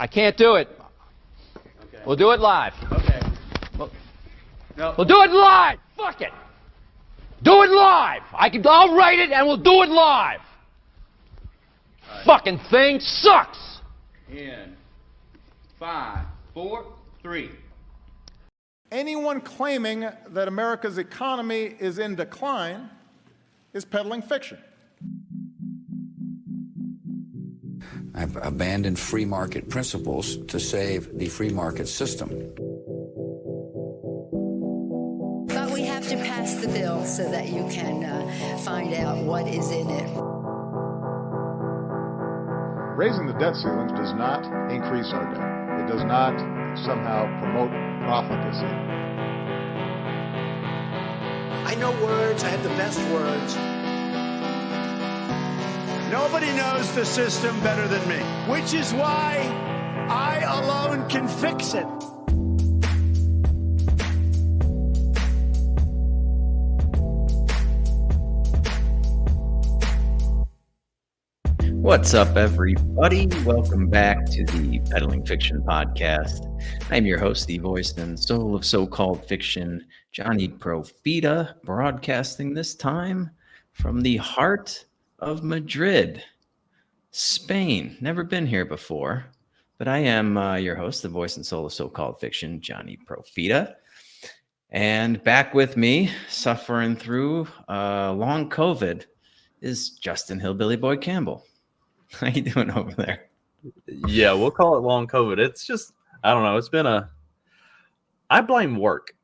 I can't do it. Okay. We'll do it live. Okay. We'll do it live. Fuck it. Do it live. I'll write it and we'll do it live. Right. Fucking thing sucks. In 5, 4, 3. Anyone claiming that America's economy is in decline is peddling fiction. I've abandoned free market principles to save the free market system. But we have to pass the bill so that you can find out what is in it. Raising the debt ceilings does not increase our debt. It does not somehow promote profligacy. I know words. I have the best words. Nobody knows the system better than me, which is why I alone can fix it. What's up, everybody? Welcome back to the Peddling Fiction Podcast. I'm your host, the voice and soul of so-called fiction, Johnny Profita, broadcasting this time from the heart of Madrid, Spain. Never been here before, but I am your host, the voice and soul of so-called fiction, Johnny Profita. And back with me, suffering through long COVID, is Justin Hillbilly Boy Campbell. How you doing over there? Yeah, we'll call it long COVID. It's just, I don't know. It's been I blame work.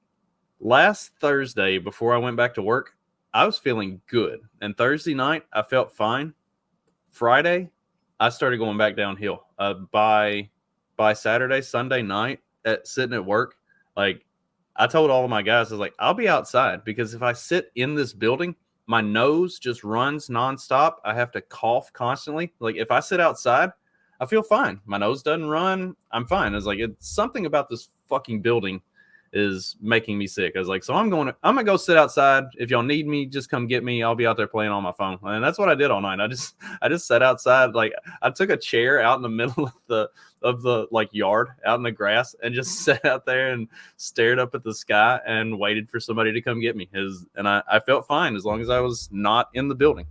Last Thursday, before I went back to work, I was feeling good. And Thursday night, I felt fine. Friday, I started going back downhill. By Saturday, Sunday night, sitting at work, like I told all of my guys, I was like, I'll be outside because if I sit in this building, my nose just runs nonstop. I have to cough constantly. Like if I sit outside, I feel fine. My nose doesn't run. I'm fine. It's like it's something about this fucking building is making me sick. I was like, so I'm gonna go sit outside. If y'all need me, just come get me. I'll be out there playing on my phone. And that's what I did all night. I just sat outside. Like I took a chair out in the middle of the like yard out in the grass and just sat out there and stared up at the sky and waited for somebody to come get me. And I felt fine as long as I was not in the building.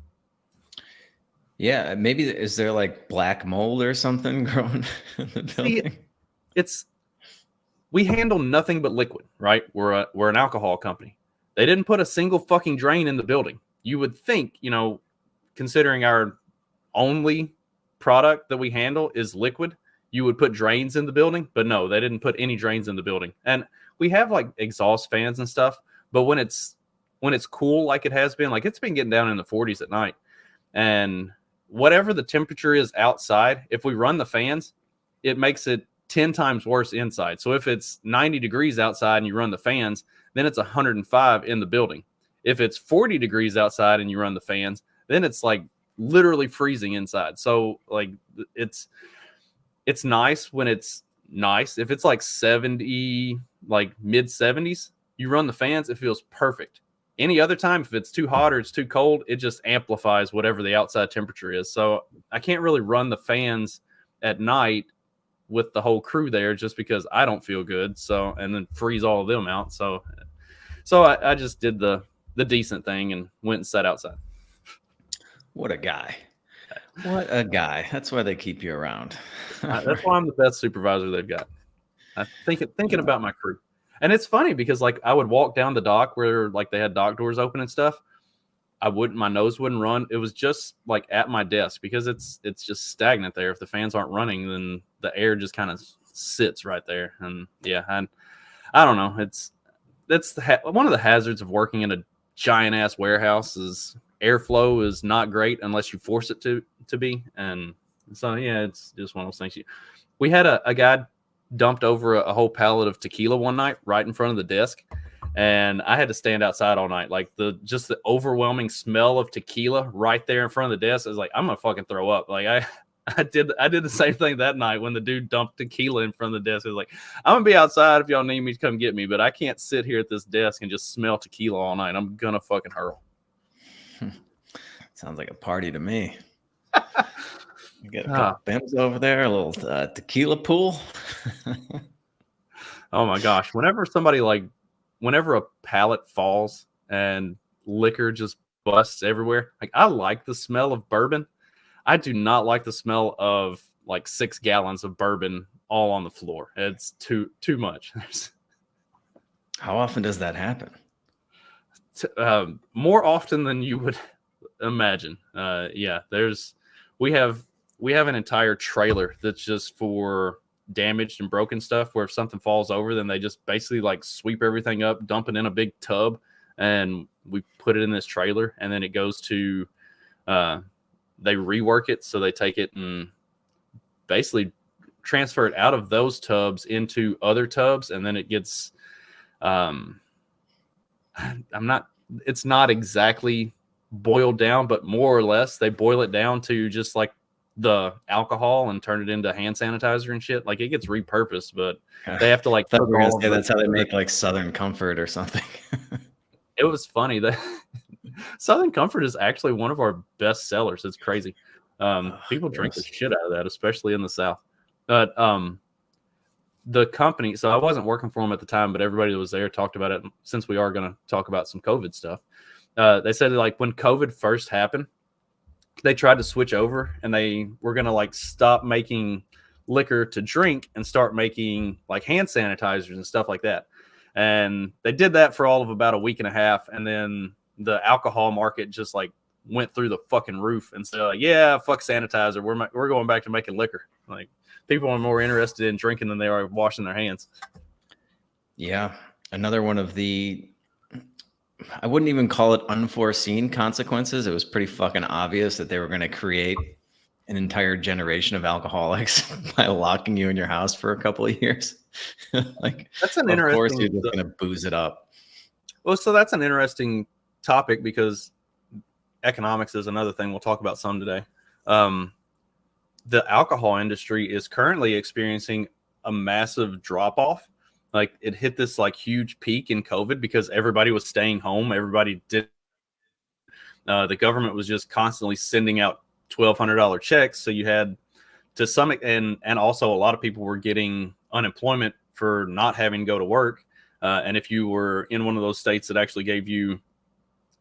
Yeah, maybe is there like black mold or something growing in the building? We handle nothing but liquid, right? We're an alcohol company. They didn't put a single fucking drain in the building. You would think, considering our only product that we handle is liquid, you would put drains in the building, but no, they didn't put any drains in the building. And we have like exhaust fans and stuff, but when it's cool like it has been, like it's been getting down in the 40s at night. And whatever the temperature is outside, if we run the fans, it makes it 10 times worse inside. So if it's 90 degrees outside and you run the fans, then it's 105 in the building. If it's 40 degrees outside and you run the fans, then it's like literally freezing inside. So like it's nice when it's nice. If it's like 70, like mid 70s, you run the fans, it feels perfect. Any other time, if it's too hot or it's too cold, it just amplifies whatever the outside temperature is. So I can't really run the fans at night with the whole crew there just because I don't feel good. So, and then freeze all of them out. So I just did the decent thing and went and sat outside. What a guy. What a guy. That's why they keep you around. That's why I'm the best supervisor they've got. I thinking about my crew. And it's funny because like I would walk down the dock where like they had dock doors open and stuff. My nose wouldn't run. It was just like at my desk because it's just stagnant there. If the fans aren't running, then the air just kind of sits right there. And yeah, I don't know. That's one of the hazards of working in a giant ass warehouse is airflow is not great unless you force it to be. And so, yeah, it's just one of those things. We had a guy dumped over a whole pallet of tequila one night right in front of the desk. And I had to stand outside all night. Like the overwhelming smell of tequila right there in front of the desk. I was like, I'm going to fucking throw up. Like I did the same thing that night when the dude dumped tequila in front of the desk. I was like, I'm going to be outside if y'all need me to come get me, but I can't sit here at this desk and just smell tequila all night. I'm going to fucking hurl. Sounds like a party to me. You get a couple bims over there, a little tequila pool. Oh my gosh. Whenever a pallet falls and liquor just busts everywhere, like I like the smell of bourbon. I do not like the smell of like 6 gallons of bourbon all on the floor. It's too much. How often does that happen? More often than you would imagine. Yeah, we have an entire trailer that's just for damaged and broken stuff, where if something falls over, then they just basically like sweep everything up, dump it in a big tub, and we put it in this trailer, and then it goes to they rework it, so they take it and basically transfer it out of those tubs into other tubs, and then it gets it's not exactly boiled down, but more or less they boil it down to just like the alcohol and turn it into hand sanitizer and shit. Like it gets repurposed, but they have to like I thought we were gonna say that's how they make like Southern Comfort or something. It was funny that Southern Comfort is actually one of our best sellers. It's crazy. People drink the shit out of that, especially in the South. But the company, so I wasn't working for them at the time, but everybody that was there talked about it. Since we are going to talk about some COVID stuff, they said like when COVID first happened, they tried to switch over and they were going to like stop making liquor to drink and start making like hand sanitizers and stuff like that. And they did that for all of about a week and a half. And then the alcohol market just like went through the fucking roof and said, like, yeah, fuck sanitizer. We're going back to making liquor. Like people are more interested in drinking than they are washing their hands. Yeah. Another one of the, I wouldn't even call it unforeseen consequences. It was pretty fucking obvious that they were going to create an entire generation of alcoholics by locking you in your house for a couple of years. Like, that's an of course you're just going to booze it up. Well, so that's an interesting topic because economics is another thing we'll talk about some today. The alcohol industry is currently experiencing a massive drop off. Like it hit this like huge peak in COVID because everybody was staying home. Everybody did. The government was just constantly sending out $1,200 checks. So you had to some, and also a lot of people were getting unemployment for not having to go to work. And if you were in one of those states that actually gave you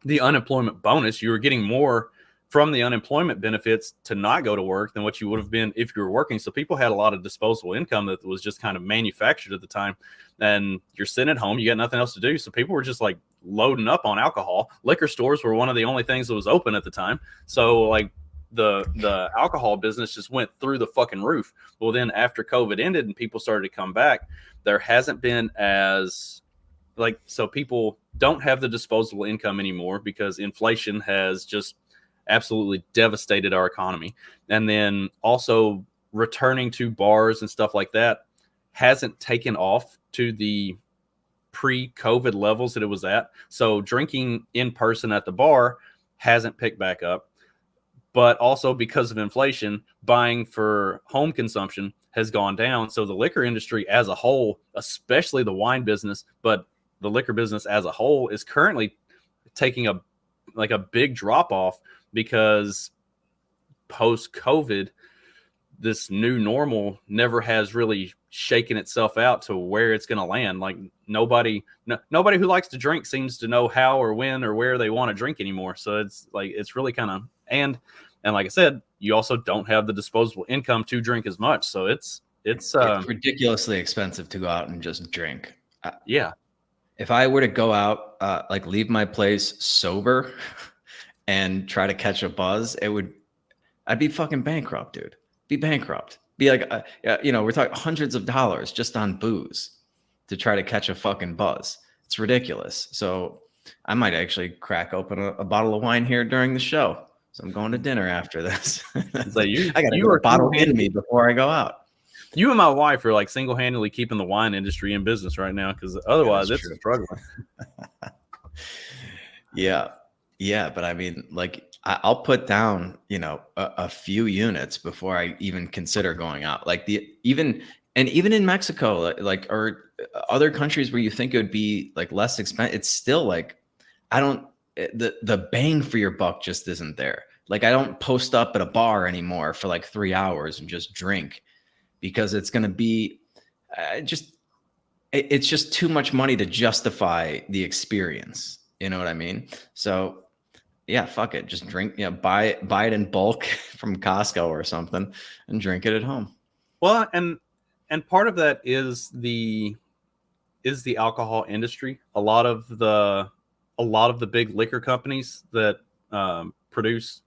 the unemployment bonus, you were getting more from the unemployment benefits to not go to work than what you would have been if you were working. So people had a lot of disposable income that was just kind of manufactured at the time. And you're sitting at home, you got nothing else to do. So people were just like loading up on alcohol. Liquor stores were one of the only things that was open at the time. So like the alcohol business just went through the fucking roof. Well, then after COVID ended and people started to come back, there hasn't been as like, so people don't have the disposable income anymore because inflation has just absolutely devastated our economy. And then also returning to bars and stuff like that hasn't taken off to the pre-COVID levels that it was at. So drinking in person at the bar hasn't picked back up. But also because of inflation, buying for home consumption has gone down. So the liquor industry as a whole, especially the wine business, but the liquor business as a whole is currently taking a big drop off because post-COVID, this new normal never has really shaken itself out to where it's going to land. Like nobody who likes to drink seems to know how or when or where they want to drink anymore. So it's like, it's really kind of, and like I said, you also don't have the disposable income to drink as much. So it's ridiculously expensive to go out and just drink. Yeah. If I were to go out, like leave my place sober and try to catch a buzz, I'd be fucking bankrupt, dude. Be bankrupt. Be like, we're talking hundreds of dollars just on booze to try to catch a fucking buzz. It's ridiculous. So I might actually crack open a bottle of wine here during the show. So I'm going to dinner after this. So I got a bottle in me before I go out. You and my wife are like single-handedly keeping the wine industry in business right now because otherwise it's struggling. Yeah, but I mean, like, I'll put down, a few units before I even consider going out. Like even in Mexico, like, or other countries where you think it would be like less expensive, it's still like, the bang for your buck just isn't there. Like I don't post up at a bar anymore for like 3 hours and just drink, because it's going to be it's just too much money to justify the experience. You know what I mean? So yeah, fuck it. Just drink, buy it in bulk from Costco or something and drink it at home. Well, and part of that is the alcohol industry. A lot of the big liquor companies that produce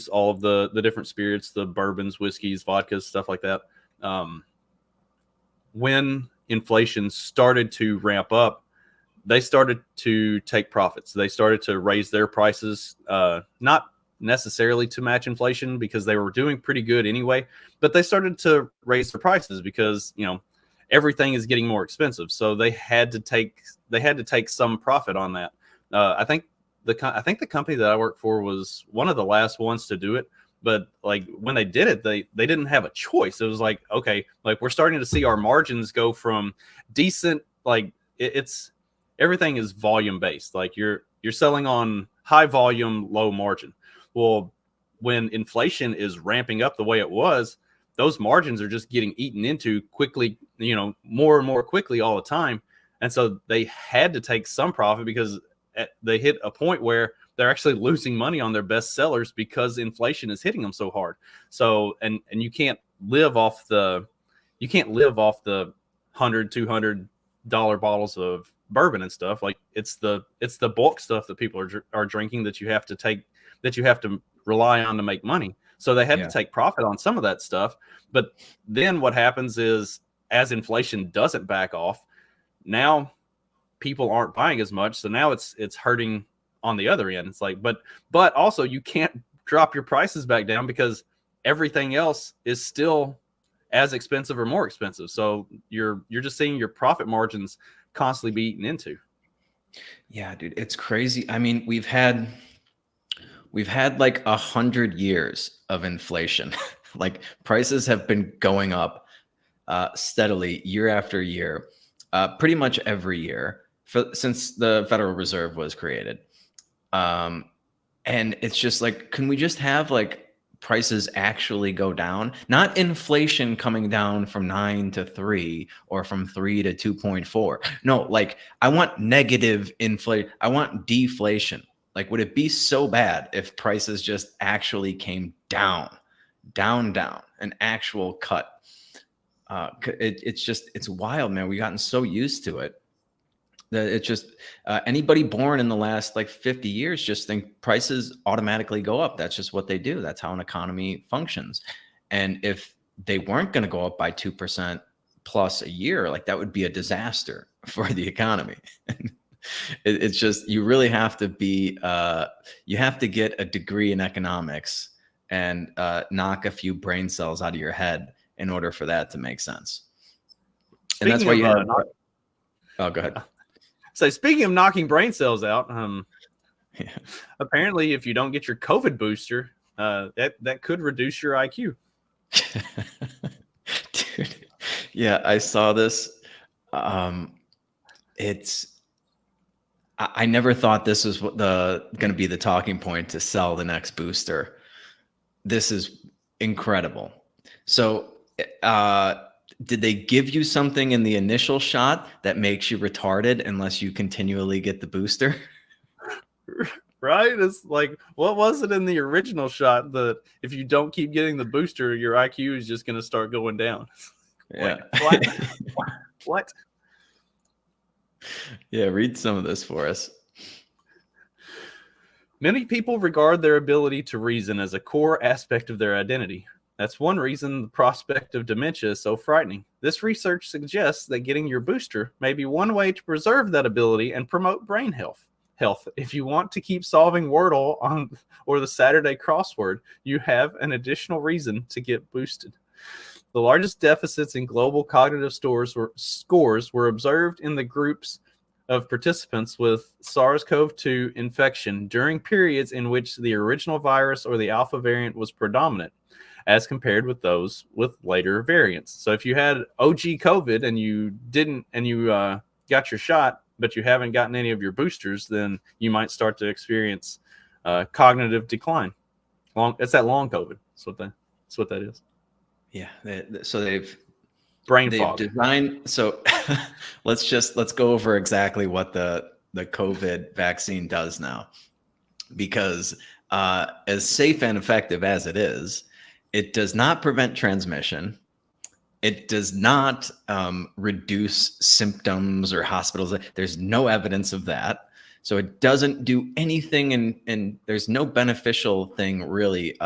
all of the different spirits, the bourbons, whiskeys, vodkas, stuff like that. When inflation started to ramp up, they started to take profits. They started to raise their prices, not necessarily to match inflation because they were doing pretty good anyway, but they started to raise their prices because, everything is getting more expensive. So they had to take some profit on that. I think the company that I work for was one of the last ones to do it. But like when they did it, they didn't have a choice. It was like, okay, like we're starting to see our margins go from decent, like it's everything is volume based. Like you're selling on high volume, low margin. Well, when inflation is ramping up the way it was, those margins are just getting eaten into quickly, more and more quickly all the time. And so they had to take some profit because they hit a point where they're actually losing money on their best sellers because inflation is hitting them so hard. So, and you can't live off the $100, $200 bottles of bourbon and stuff. Like it's the bulk stuff that people are drinking that you have to rely on to make money. So they had to take profit on some of that stuff. But then what happens is as inflation doesn't back off, now people aren't buying as much. So now it's hurting on the other end. It's like, but also you can't drop your prices back down because everything else is still as expensive or more expensive. So you're just seeing your profit margins constantly be eaten into. Yeah, dude, it's crazy. I mean, we've had like 100 years of inflation. Like prices have been going up steadily year after year, pretty much every year since the Federal Reserve was created. And it's just like, can we just have like prices actually go down? Not inflation coming down from 9 to 3 or from 3 to 2.4. No, like I want negative inflation. I want deflation. Like, would it be so bad if prices just actually came down, an actual cut? It's wild, man. We've gotten so used to it that it's just anybody born in the last like 50 years just think prices automatically go up. That's just what they do. That's how an economy functions. And if they weren't going to go up by 2% plus a year, like that would be a disaster for the economy. It's just, you really have to be, you have to get a degree in economics and knock a few brain cells out of your head in order for that to make sense. And that's why you have, oh, go ahead. So speaking of knocking brain cells out, apparently if you don't get your COVID booster, that could reduce your IQ. Dude, yeah, I saw this. I never thought this was going to be the talking point to sell the next booster. This is incredible. So, did they give you something in the initial shot that makes you retarded unless you continually get the booster? Right? It's like, what was it in the original shot that if you don't keep getting the booster, your IQ is just going to start going down? Yeah. What? What? Yeah, read some of this for us. Many people regard their ability to reason as a core aspect of their identity. That's one reason the prospect of dementia is so frightening. This research suggests that getting your booster may be one way to preserve that ability and promote brain health. If you want to keep solving Wordle or the Saturday crossword, you have an additional reason to get boosted. The largest deficits in global cognitive scores were observed in the groups of participants with SARS-CoV-2 infection during periods in which the original virus or the alpha variant was predominant, as compared with those with later variants. So if you had OG COVID and you got your shot, but you haven't gotten any of your boosters, then you might start to experience cognitive decline. It's that long COVID. That's what that is. Yeah. So they've Fog. designed. So let's go over exactly what the COVID vaccine does now, because as safe and effective as it is, it does not prevent transmission. It does not reduce symptoms or hospitals. There's no evidence of that. So it doesn't do anything, and there's no beneficial thing really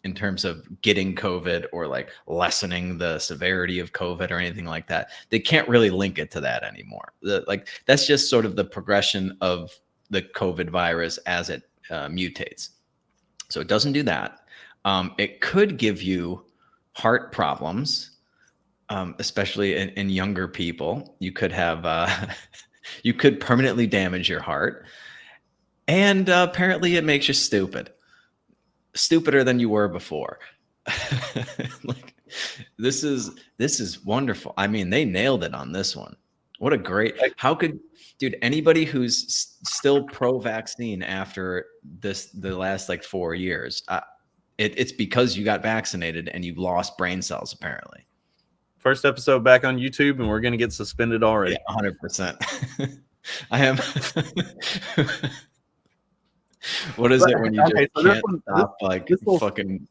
in terms of getting COVID or like lessening the severity of COVID or anything like that. They can't really link it to that anymore. That's just sort of the progression of the COVID virus as it mutates. So it doesn't do that. It could give you heart problems, especially in younger people. You could have, you could permanently damage your heart. And apparently it makes you stupider than you were before. Like, this is wonderful. I mean, they nailed it on this one. What a great, dude, anybody who's still pro-vaccine after the last like 4 years, it's because you got vaccinated and you lost brain cells, apparently. First episode back on YouTube, and we're going to get suspended already. Yeah, 100%. I am. What is it when you just can't stop fucking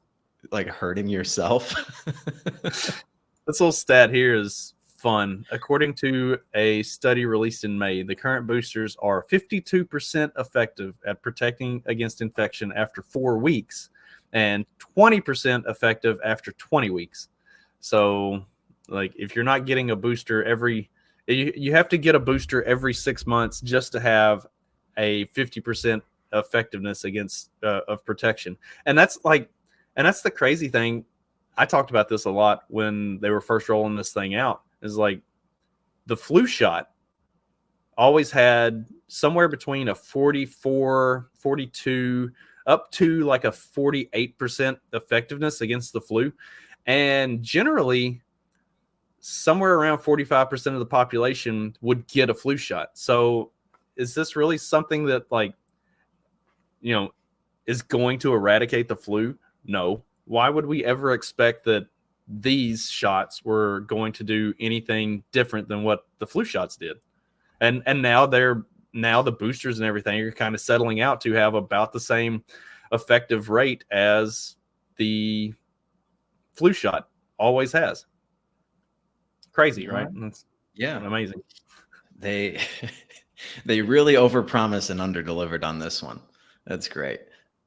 like hurting yourself? This little stat here is fun. According to a study released in May, the current boosters are 52% effective at protecting against infection after 4 weeks and 20% effective after 20 weeks. So, like, if you're not getting a booster you have to get a booster every 6 months just to have a 50% effectiveness against of protection. And that's the crazy thing. I talked about this a lot when they were first rolling this thing out, is like the flu shot always had somewhere between a 44, 42 up to like a 48% effectiveness against the flu. And generally somewhere around 45% of the population would get a flu shot. So is this really something that, like, you know, is going to eradicate the flu? No. Why would we ever expect that these shots were going to do anything different than what the flu shots did? And now the boosters and everything are kind of settling out to have about the same effective rate as the flu shot always has. Crazy, right? That's amazing. They really overpromised and underdelivered on this one. That's great.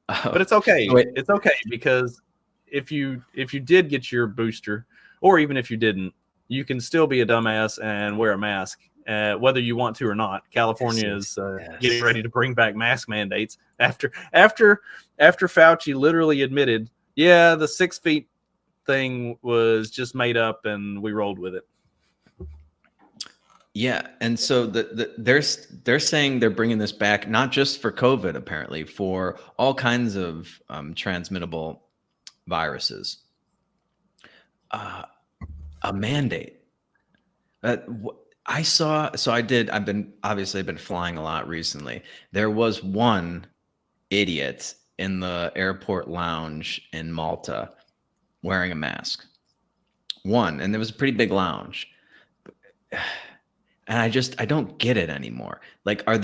But it's okay. It's okay, because if you did get your booster, or even if you didn't, you can still be a dumbass and wear a mask, whether you want to or not. California is getting ready to bring back mask mandates after Fauci literally admitted, yeah, the 6 feet thing was just made up and we rolled with it. Yeah, and so they're saying they're bringing this back not just for COVID, apparently, for all kinds of transmittable viruses. A mandate. I've been flying a lot recently. There was one idiot in the airport lounge in Malta wearing a mask. And there was a pretty big lounge. And I don't get it anymore. Like, I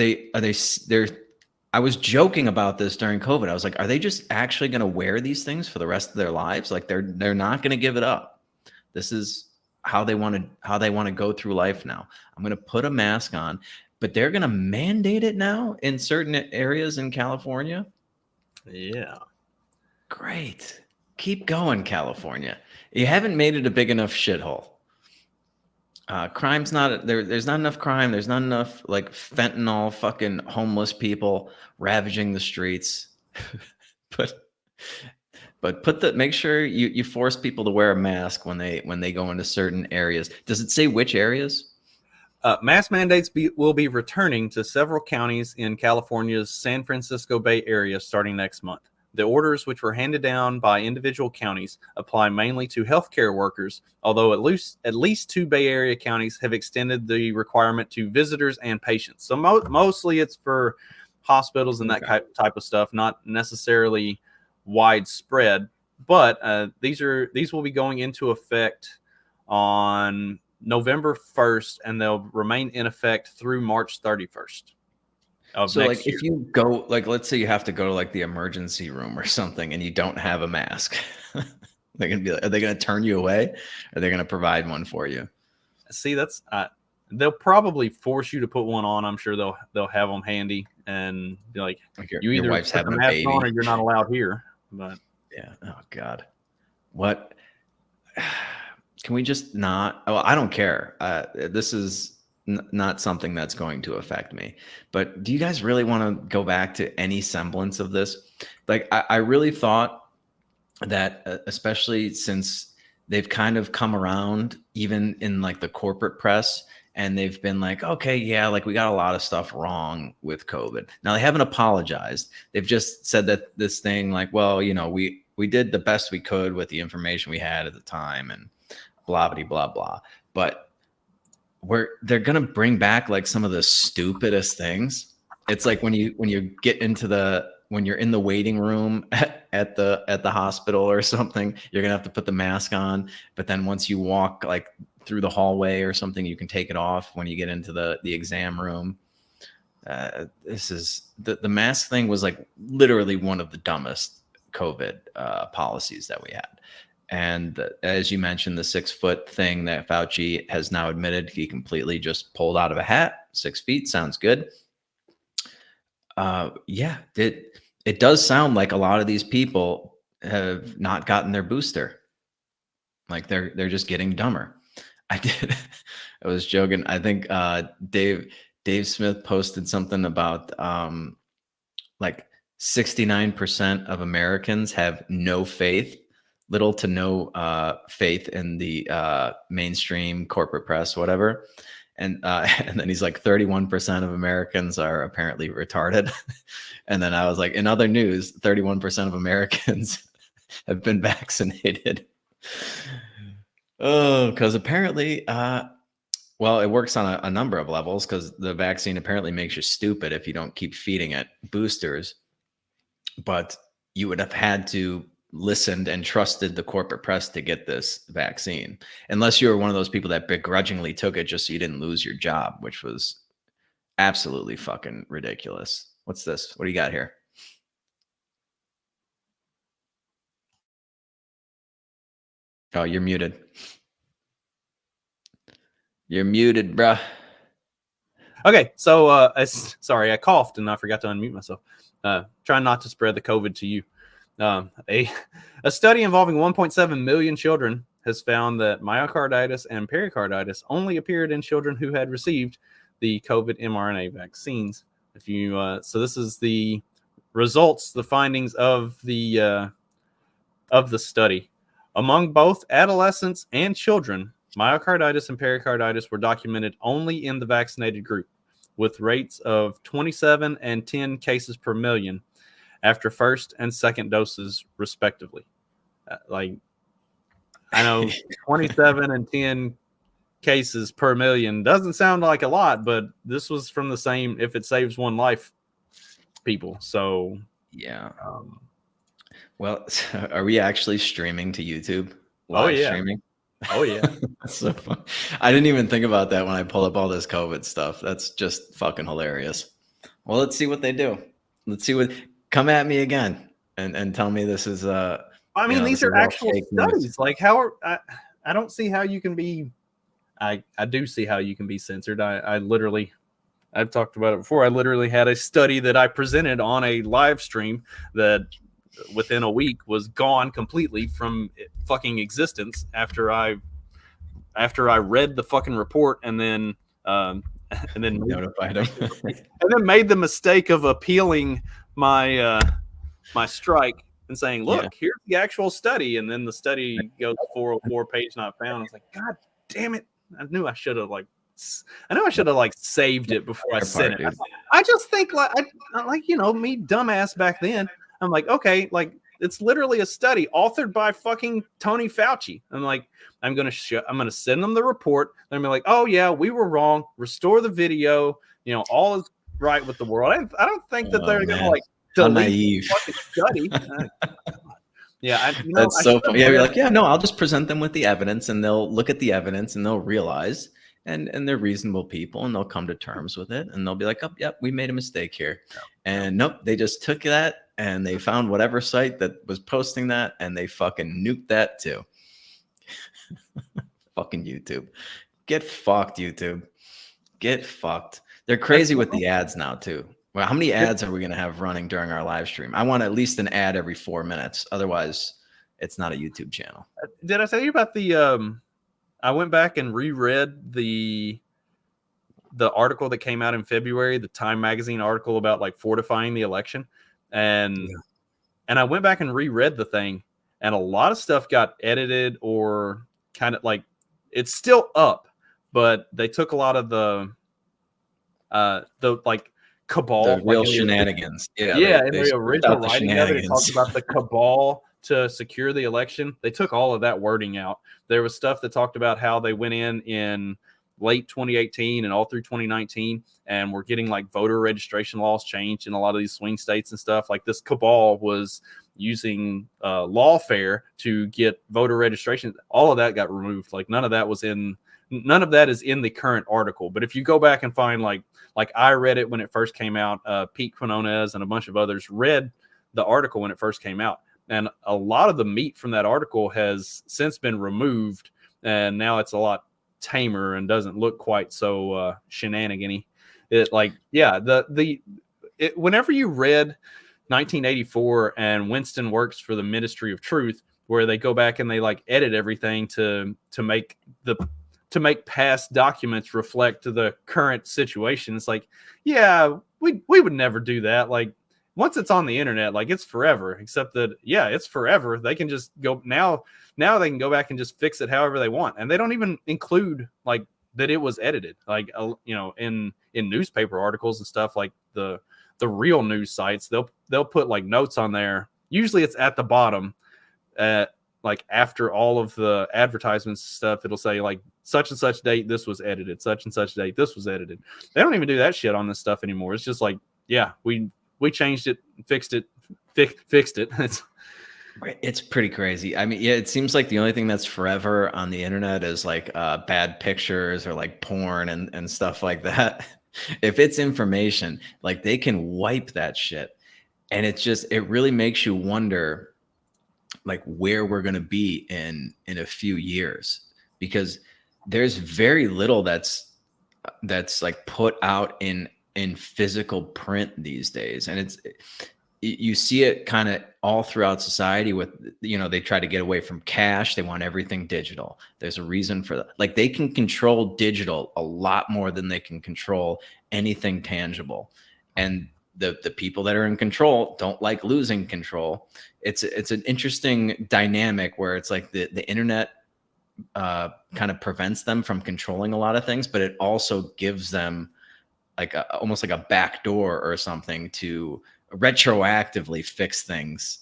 was joking about this during COVID. I was like, are they just actually going to wear these things for the rest of their lives? Like, they're not going to give it up. This is how they want to go through life now. I'm going to put a mask on, but they're going to mandate it now in certain areas in California. Yeah. Great. Keep going, California. You haven't made it a big enough shithole. Crime's not there. There's not enough crime. There's not enough like fentanyl, fucking homeless people ravaging the streets. but make sure you force people to wear a mask when they go into certain areas. Does it say which areas? Mask mandates will be returning to several counties in California's San Francisco Bay Area starting next month. The orders, which were handed down by individual counties, apply mainly to healthcare workers, although at least 2 Bay Area counties have extended the requirement to visitors and patients. So mostly it's for hospitals and that type of stuff, not necessarily widespread. But these will be going into effect on November 1st, and they'll remain in effect through March 31st. So like if you go, like, let's say you have to go to like the emergency room or something and you don't have a mask, they're gonna be like, are they gonna turn you away? Or are they gonna provide one for you? See, that's they'll probably force you to put one on. I'm sure they'll have them handy and be like you either your wife's put having the a mask baby on or you're not allowed here. But yeah, oh God, what? Can we just not? Oh, I don't care. This is not something that's going to affect me. But do you guys really want to go back to any semblance of this? Like, I really thought that, especially since they've kind of come around, even in like the corporate press, and they've been like, okay, yeah, like we got a lot of stuff wrong with COVID. Now they haven't apologized. They've just said that this thing, like, well, you know, we did the best we could with the information we had at the time, and blah blah blah blah. But they're gonna bring back like some of the stupidest things. It's like when you get into when you're in the waiting room at the hospital or something, you're gonna have to put the mask on. But then once you walk like through the hallway or something, you can take it off when you get into the exam room. This is the mask thing was like literally one of the dumbest COVID policies that we had. And as you mentioned, the 6 foot thing that Fauci has now admitted he completely just pulled out of a hat. 6 feet sounds good. Yeah, it does sound like a lot of these people have not gotten their booster. Like they're just getting dumber. I was joking. I think Dave Smith posted something about like 69% of Americans have little to no faith in the mainstream corporate press, whatever. And then he's like 31% of Americans are apparently retarded. And then I was like, in other news, 31% of Americans have been vaccinated. Oh, because apparently, well, it works on a number of levels, because the vaccine apparently makes you stupid if you don't keep feeding it boosters. But you would have had to listened and trusted the corporate press to get this vaccine, unless you were one of those people that begrudgingly took it just so you didn't lose your job, which was absolutely fucking ridiculous. What's this? What do you got here? Oh, you're muted. You're muted, bruh. Okay, so sorry, I coughed and I forgot to unmute myself. Trying not to spread the COVID to you. A study involving 1.7 million children has found that myocarditis and pericarditis only appeared in children who had received the COVID mRNA vaccines. So this is the results, the findings of the study. Among both adolescents and children, myocarditis and pericarditis were documented only in the vaccinated group, with rates of 27 and 10 cases per million after first and second doses, respectively. Like, I know 27 and 10 cases per million doesn't sound like a lot, but this was from the same if it saves one life people. So, yeah. Well, are we actually streaming to YouTube? Live streaming? Oh, yeah. That's so fun. I didn't even think about that when I pull up all this COVID stuff. That's just fucking hilarious. Well, let's see what they do. Let's see what. Come at me again and tell me this is. I mean, these are actual studies. Like, I don't see how you can be. I do see how you can be censored. I've talked about it before. I literally had a study that I presented on a live stream that within a week was gone completely from fucking existence after I read the fucking report and then notified him and then made the mistake of appealing my strike and saying, look, here's the actual study. And then the study goes 404 page not found. It's like, God damn it. I knew I should have saved it before I sent it. I just think like me dumbass back then. I'm like, okay, like it's literally a study authored by fucking Tony Fauci. I'm like, I'm gonna send them the report. They're gonna be like, oh yeah, we were wrong. Restore the video. All is right with the world. I don't think that they're going to like How delete naive. fucking study. Yeah, That's so funny. Yeah, you're like, yeah, no, I'll just present them with the evidence, and they'll look at the evidence, and they'll realize, and they're reasonable people, and they'll come to terms with it, and they'll be like, oh, yep, we made a mistake here, and nope, they just took that, and they found whatever site that was posting that, and they fucking nuked that too. Fucking YouTube, get fucked, YouTube, get fucked. They're crazy with the ads now too. Well, how many ads are we going to have running during our live stream? I want at least an ad every 4 minutes. Otherwise, it's not a YouTube channel. Did I tell you about the I went back and reread the article that came out in February, the Time magazine article about like fortifying the election. And I went back and reread the thing, and a lot of stuff got edited or kind of like it's still up, but they took a lot of the like cabal, the real like shenanigans. in the original writing of it, it talks about the cabal to secure the election. They took all of that wording out. There was stuff that talked about how they went in late 2018 and all through 2019, and we're getting like voter registration laws changed in a lot of these swing states and stuff. Like this cabal was using lawfare to get voter registration. All of that got removed. Like none of that is in the current article. But if you go back and find like I read it when it first came out, Pete Quinones and a bunch of others read the article when it first came out. And a lot of the meat from that article has since been removed. And now it's a lot tamer and doesn't look quite so shenanigan-y. It like, yeah, whenever you read 1984 and Winston Works for the Ministry of Truth, where they go back and they like edit everything to make past documents reflect to the current situation. It's like, yeah, we would never do that. Like once it's on the internet, like it's forever, except that, yeah, it's forever. They can just go now they can go back and just fix it however they want. And they don't even include like that it was edited, like, in newspaper articles and stuff, like the real news sites, they'll put like notes on there. Usually it's at the bottom, like after all of the advertisements stuff, it'll say like such and such date, this was edited, such and such date, this was edited. They don't even do that shit on this stuff anymore. It's just like, yeah, we changed it, fixed it. It's pretty crazy. I mean, yeah, it seems like the only thing that's forever on the internet is like bad pictures or like porn and stuff like that. If it's information, like they can wipe that shit. And it really makes you wonder like where we're going to be in a few years, because there's very little that's like put out in physical print these days. And you see it kind of all throughout society with, they try to get away from cash. They want everything digital. There's a reason for that. Like they can control digital a lot more than they can control anything tangible. And the people that are in control don't like losing control. It's an interesting dynamic where it's like the internet kind of prevents them from controlling a lot of things, but it also gives them like almost like a back door or something to retroactively fix things,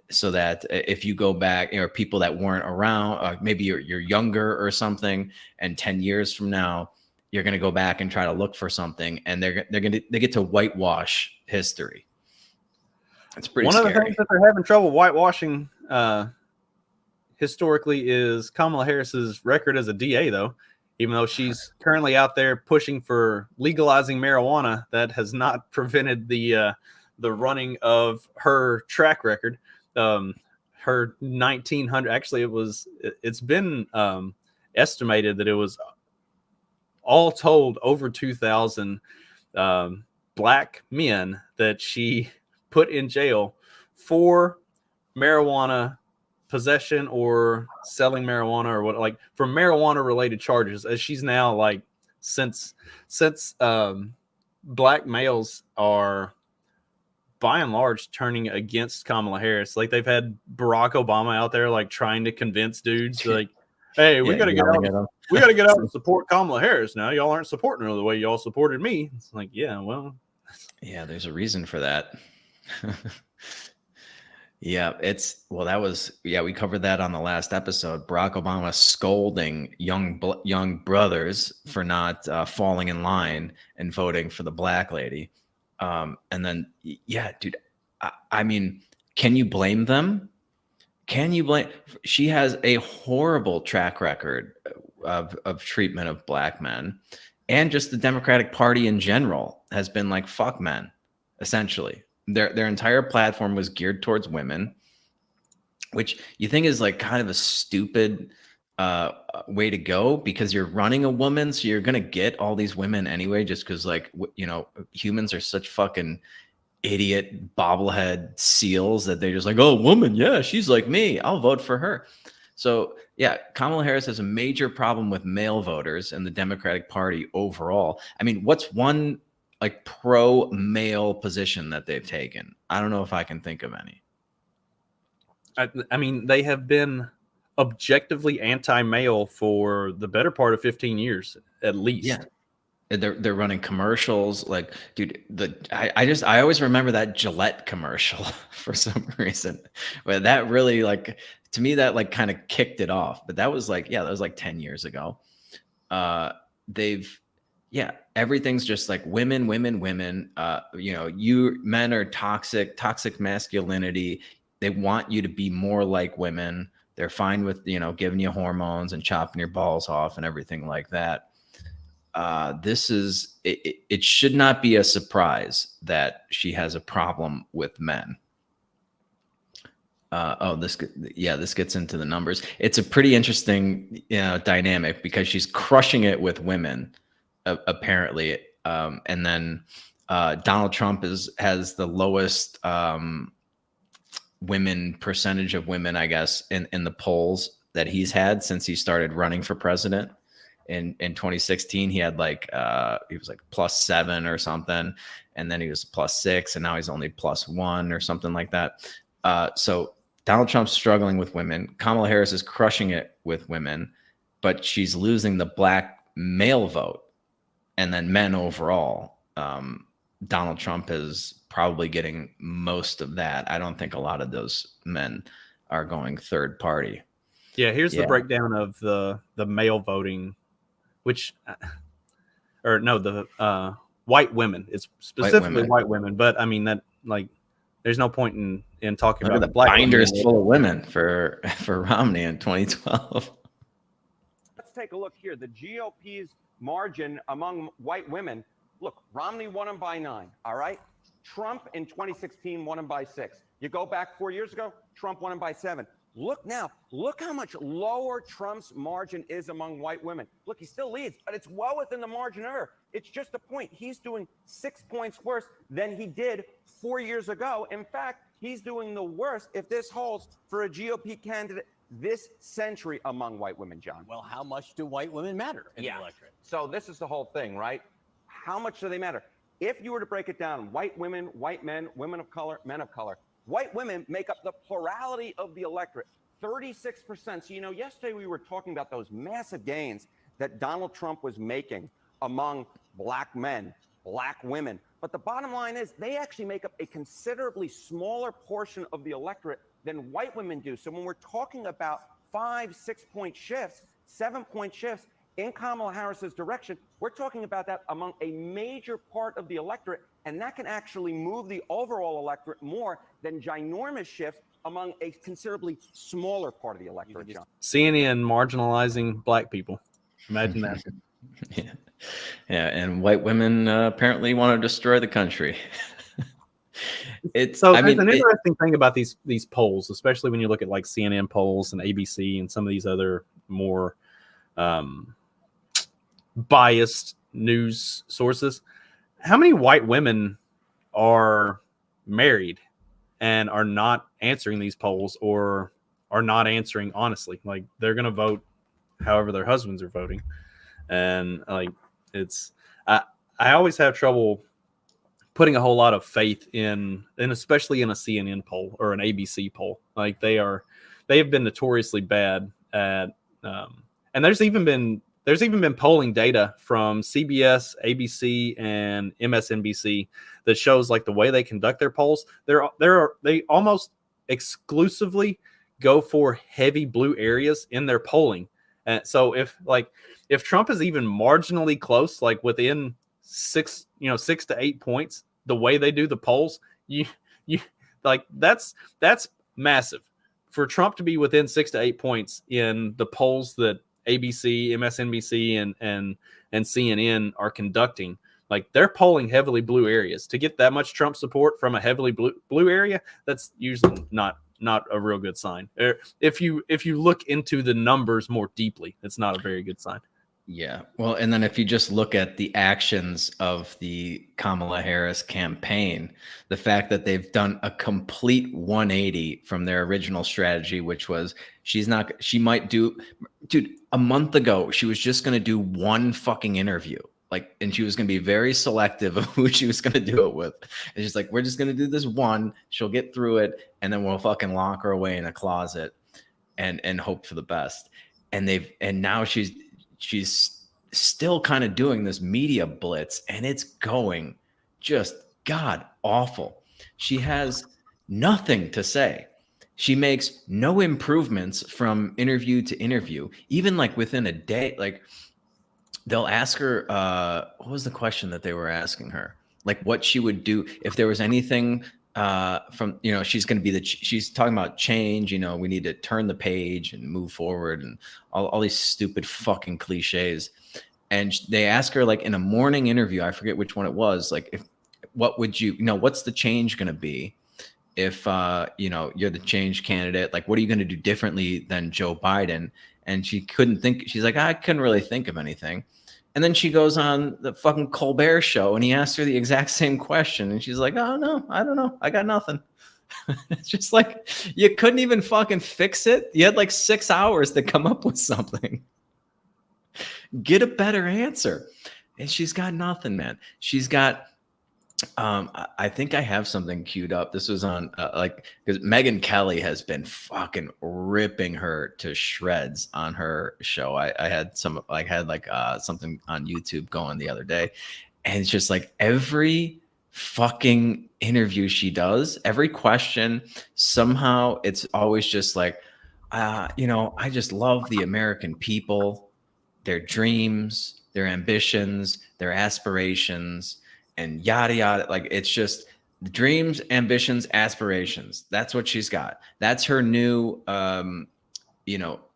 so that if you go back, people that weren't around, maybe you're younger or something, and 10 years from now, you're going to go back and try to look for something, and they get to whitewash history. It's pretty scary. One of the things that they're having trouble whitewashing historically is Kamala Harris's record as a DA, though. Even though she's currently out there pushing for legalizing marijuana, that has not prevented the running of her track record. Her 1,900, actually, it's been estimated that it was all told over 2,000 black men that she put in jail for marijuana possession or selling marijuana or what, like for marijuana related charges. As she's now like, since black males are by and large turning against Kamala Harris, like they've had Barack Obama out there like trying to convince dudes like, hey, we gotta get out and support Kamala Harris now. Y'all aren't supporting her the way y'all supported me. It's like, yeah, well, yeah, there's a reason for that. Yeah, we covered that on the last episode. Barack Obama scolding young brothers for not falling in line and voting for the black lady. And then, yeah, dude, I mean, can you blame them? Can you blame? She has a horrible track record of treatment of black men, and just the Democratic Party in general has been like, fuck men, essentially. Their entire platform was geared towards women, which you think is like kind of a stupid way to go, because you're running a woman, so you're gonna get all these women anyway, just because, like, you know, humans are such fucking idiot bobblehead seals that they're just like, oh, woman, yeah, she's like me, I'll vote for her. So yeah, Kamala Harris has a major problem with male voters and the Democratic Party overall. I mean, what's one like pro male position that they've taken? I don't know if I can think of any. I mean, they have been objectively anti-male for the better part of 15 years, at least. Yeah. They're running commercials like, dude, I always remember that Gillette commercial for some reason, but that really, like, to me, that like kind of kicked it off. But that was like, yeah, that was like 10 years ago. Everything's just like women. You know, you men are toxic masculinity. They want you to be more like women. They're fine with, you know, giving you hormones and chopping your balls off and everything like that. This is it should not be a surprise that she has a problem with men. This gets into the numbers. It's a pretty interesting, you know, dynamic, because she's crushing it with women, apparently. And then Donald Trump has the lowest women percentage of women, I guess, in the polls that he's had since he started running for president. In 2016, he had like he was like +7 or something, and then he was +6, and now he's only +1 or something like that. So Donald Trump's struggling with women. Kamala Harris is crushing it with women, but she's losing the black male vote, and then men overall. Donald Trump is probably getting most of that. I don't think a lot of those men are going third party. Yeah, here's the breakdown of the male voting. Which, or no, the white women. It's specifically white women, but I mean that, like, there's no point in talking about the black binders women. full of women for Romney in 2012. Let's take a look here. The GOP's margin among white women. Look, Romney won him by 9. All right, Trump in 2016 won him by 6. You go back 4 years ago, Trump won him by 7. Look now, look how much lower Trump's margin is among white women. Look, he still leads, but it's well within the margin of error. It's just a point. He's doing 6 points worse than he did 4 years ago. In fact, he's doing the worst, if this holds, for a GOP candidate this century among white women, John. Well, how much do white women matter in the electorate? So this is the whole thing, right? How much do they matter? If you were to break it down, white women, white men, women of color, men of color, white women make up the plurality of the electorate, 36%. So, you know, yesterday we were talking about those massive gains that Donald Trump was making among black men, black women. But the bottom line is they actually make up a considerably smaller portion of the electorate than white women do. So when we're talking about 5-6 point shifts, 7-point shifts in Kamala Harris's direction, we're talking about that among a major part of the electorate, and that can actually move the overall electorate more than ginormous shifts among a considerably smaller part of the electorate, John. CNN marginalizing black people. Imagine that. Yeah, and white women apparently want to destroy the country. There's an interesting thing about these polls, especially when you look at like CNN polls and ABC and some of these other more biased news sources. How many white women are married and are not answering these polls, or are not answering honestly? Like, they're going to vote however their husbands are voting. And like, it's, I always have trouble putting a whole lot of faith in especially in a CNN poll or an ABC poll. Like, they have been notoriously bad at, and there's even been polling data from CBS, ABC, and MSNBC that shows like the way they conduct their polls. They almost exclusively go for heavy blue areas in their polling. And so if Trump is even marginally close, like within 6 to 8 points, the way they do the polls, you like that's massive for Trump to be within 6 to 8 points in the polls that ABC, MSNBC, and CNN are conducting. Like, they're polling heavily blue areas. To get that much Trump support from a heavily blue area, that's usually not a real good sign. If you look into the numbers more deeply, it's not a very good sign. Yeah. Well, and then if you just look at the actions of the Kamala Harris campaign, the fact that they've done a complete 180 from their original strategy, which was she might do, dude, a month ago, she was just going to do one fucking interview. Like, and she was going to be very selective of who she was going to do it with. And she's like, we're just going to do this one. She'll get through it. And then we'll fucking lock her away in a closet and hope for the best. And now she's still kind of doing this media blitz, and it's going just god awful. She has nothing to say. She makes no improvements from interview to interview, even like within a day. Like, they'll ask her, what was the question that they were asking her? Like, what she would do if there was anything from, she's going to be she's talking about change, we need to turn the page and move forward and all these stupid fucking cliches. And they ask her, like, in a morning interview, I forget which one it was, like, what's the change going to be if, you're the change candidate? Like, what are you going to do differently than Joe Biden? And she couldn't think. She's like, I couldn't really think of anything. And then she goes on the fucking Colbert show and he asked her the exact same question. And she's like, oh, no, I don't know. I got nothing. It's just like, you couldn't even fucking fix it. You had like 6 hours to come up with something. Get a better answer. And she's got nothing, man. She's got, I think I have something queued up. This was on because Megyn Kelly has been fucking ripping her to shreds on her show. I had something on YouTube going the other day, and it's just like every fucking interview she does, every question, somehow it's always just like, I just love the American people, their dreams, their ambitions, their aspirations, and yada yada. Like, it's just dreams, ambitions, aspirations. That's what she's got. That's her new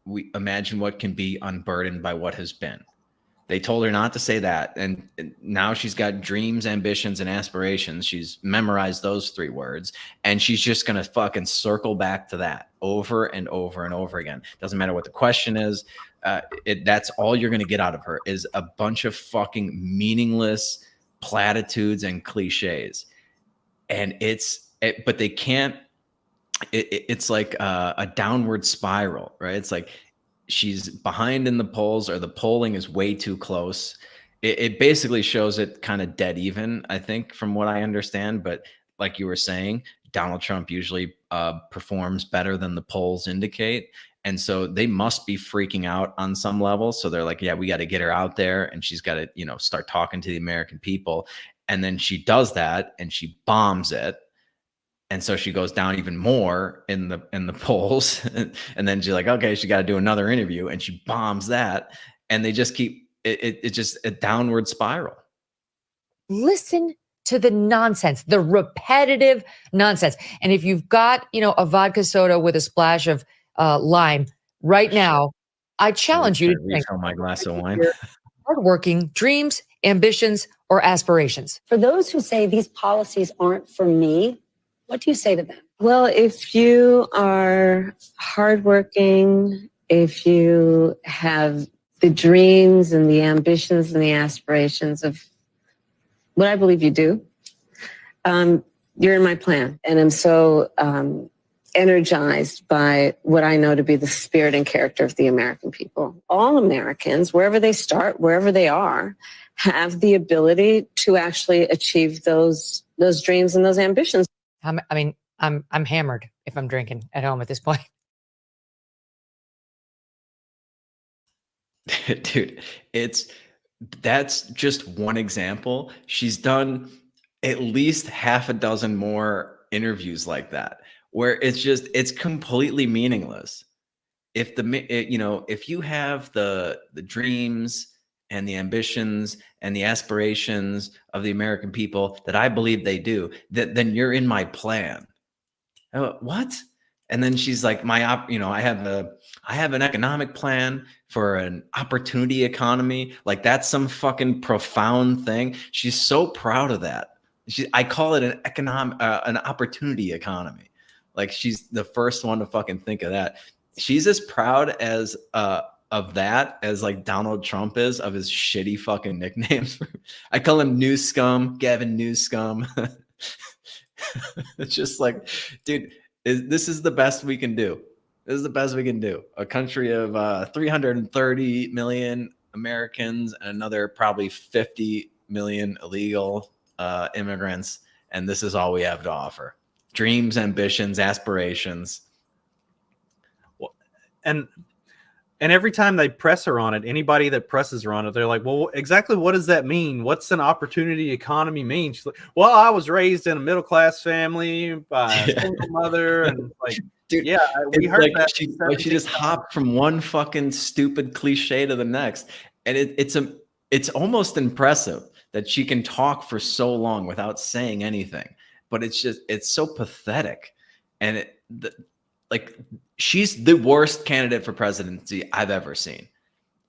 we imagine what can be unburdened by what has been. They told her not to say that, and now she's got dreams, ambitions, and aspirations. She's memorized those 3 words, and she's just gonna fucking circle back to that over and over and over again. Doesn't matter what the question is. That's all you're gonna get out of her is a bunch of fucking meaningless platitudes and cliches. And but they can't. It's like a downward spiral, right? It's like she's behind in the polls, or the polling is way too close. It basically shows it kind of dead even, I think, from what I understand. But like you were saying, Donald Trump usually performs better than the polls indicate. And so they must be freaking out on some level. So they're like, yeah, we got to get her out there, and she's got to, start talking to the American people. And then she does that and she bombs it. And so she goes down even more in the polls. And then she's like, okay, she got to do another interview, and she bombs that. And they just keep it's just a downward spiral. Listen to the nonsense, the repetitive nonsense. And if you've got, a vodka soda with a splash of lime right now, I challenge you to refill my glass of wine. Hardworking dreams, ambitions, or aspirations. For those who say these policies aren't for me, what do you say to them? Well, if you are hardworking, if you have the dreams and the ambitions and the aspirations of what I believe you do, you're in my plan. And I'm so energized by what I know to be the spirit and character of the American people. All Americans, wherever they start, wherever they are, have the ability to actually achieve those dreams and those ambitions. I'm hammered if I'm drinking at home at this point. Dude, that's just one example. She's done at least half a dozen more interviews like that, where it's completely meaningless. If if you have the dreams, and the ambitions and the aspirations of the American people that I believe they do, then you're in my plan. What? And then she's like, I have an economic plan for an opportunity economy. Like that's some fucking profound thing. She's so proud of that. I call it an opportunity economy. Like she's the first one to fucking think of that. She's as proud as of that as like Donald Trump is of his shitty fucking nicknames. I call him New Scum, Gavin New Scum. It's just like, dude, this is the best we can do. This is the best we can do. A country of 330 million Americans and another probably 50 million illegal immigrants. And this is all we have to offer. Dreams, ambitions, aspirations. And every time they press her on it, anybody that presses her on it, they're like, well, exactly what does that mean? What's an opportunity economy mean? She's like, well, I was raised in a middle-class family by a single mother. And like, dude, yeah, we heard like that. she just hopped from one fucking stupid cliche to the next. And it's almost impressive that she can talk for so long without saying anything. But it's so pathetic. And she's the worst candidate for presidency I've ever seen.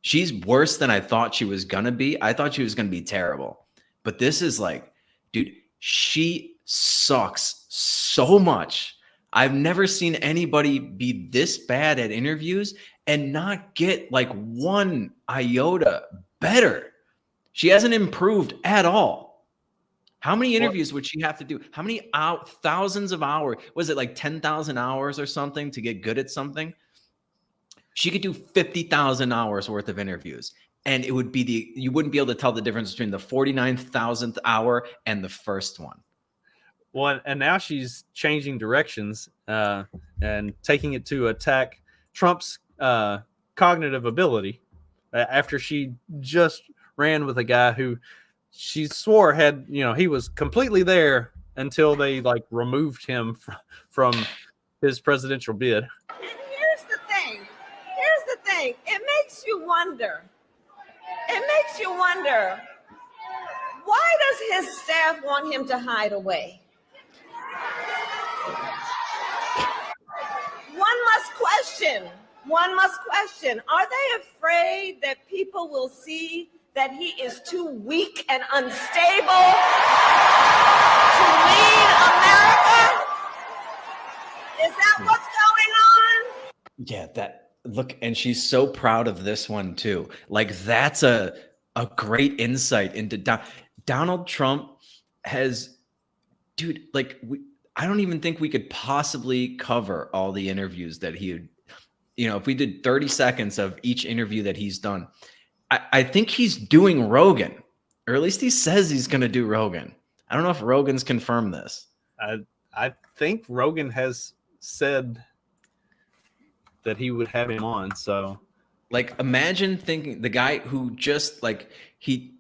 She's worse than I thought she was going to be. I thought she was going to be terrible. But this is like, dude, she sucks so much. I've never seen anybody be this bad at interviews and not get like one iota better. She hasn't improved at all. How many interviews would she have to do? How many thousands of hours? Was it like 10,000 hours or something to get good at something? She could do 50,000 hours worth of interviews. And it would be you wouldn't be able to tell the difference between the 49,000th hour and the first one. Well, and now she's changing directions and taking it to attack Trump's cognitive ability after she just ran with a guy who she swore had, he was completely there until they like removed him from his presidential bid. And here's the thing. It makes you wonder. Why does his staff want him to hide away? One must question. Are they afraid that people will see that he is too weak and unstable to lead America? Is that what's going on? Yeah, look, and she's so proud of this one too. Like that's a great insight into Donald Trump has, dude, like I don't even think we could possibly cover all the interviews that he would, if we did 30 seconds of each interview that he's done. I think he's doing Rogan, or at least he says he's going to do Rogan. I don't know if Rogan's confirmed this. I think Rogan has said that he would have him on. So, like, imagine thinking the guy who just like he's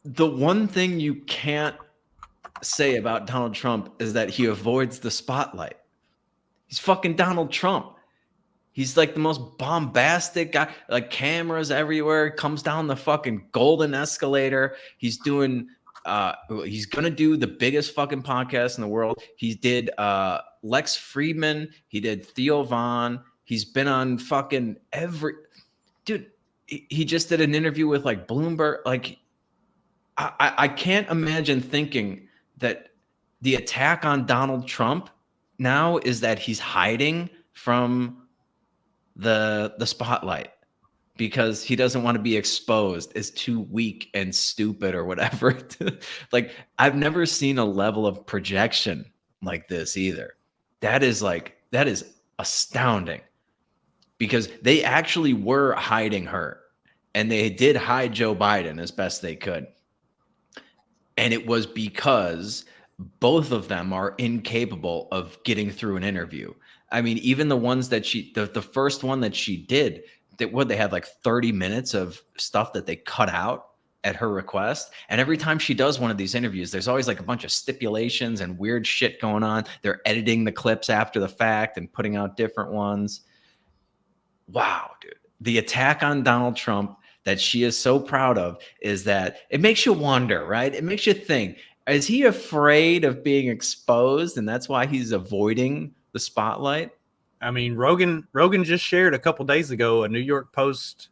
the one thing you can't say about Donald Trump is that he avoids the spotlight. He's fucking Donald Trump. He's like the most bombastic guy, like cameras everywhere, comes down the fucking golden escalator. He's going to do the biggest fucking podcast in the world. He did Lex Friedman. He did Theo Von. He's been on fucking dude. He just did an interview with like Bloomberg. Like I can't imagine thinking that the attack on Donald Trump now is that he's hiding from the spotlight because he doesn't want to be exposed as too weak and stupid or whatever. Like I've never seen a level of projection like this either. That is astounding because they actually were hiding her and they did hide Joe Biden as best they could. And it was because both of them are incapable of getting through an interview. I mean, even the ones that the first one that she did, they had like 30 minutes of stuff that they cut out at her request. And every time she does one of these interviews, there's always like a bunch of stipulations and weird shit going on. They're editing the clips after the fact and putting out different ones. Wow, dude. the attack on Donald Trump that she is so proud of is that it makes you wonder, right? It makes you think, is he afraid of being exposed and that's why he's avoiding the spotlight? I mean, Rogan just shared a couple days ago a New York Post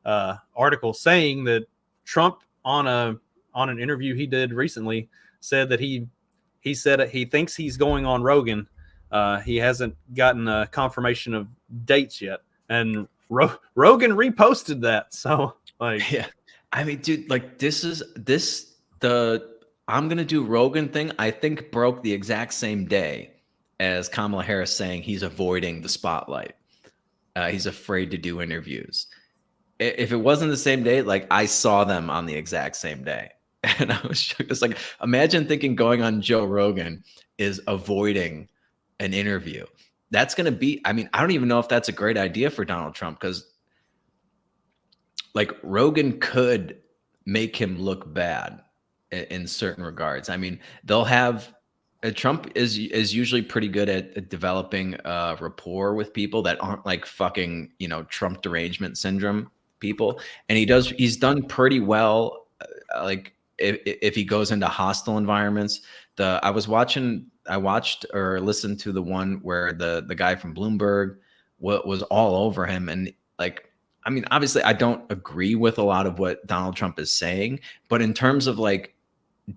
article saying that Trump on an interview he did recently said that he said he thinks he's going on Rogan. He hasn't gotten a confirmation of dates yet, and Rogan reposted that. So like, yeah, I mean, dude, like the I'm gonna do Rogan thing, I think broke the exact same day as Kamala Harris saying he's avoiding the spotlight. He's afraid to do interviews. If it wasn't the same day, like I saw them on the exact same day. And I was just like, imagine thinking going on Joe Rogan is avoiding an interview. That's going to be, I mean, I don't even know if that's a great idea for Donald Trump because like Rogan could make him look bad in certain regards. I mean, they'll have Trump is usually pretty good at developing rapport with people that aren't like fucking, Trump derangement syndrome people. And he's done pretty well. Like if he goes into hostile environments, I watched or listened to the one where the guy from Bloomberg was all over him. And like, I mean, obviously I don't agree with a lot of what Donald Trump is saying, but in terms of like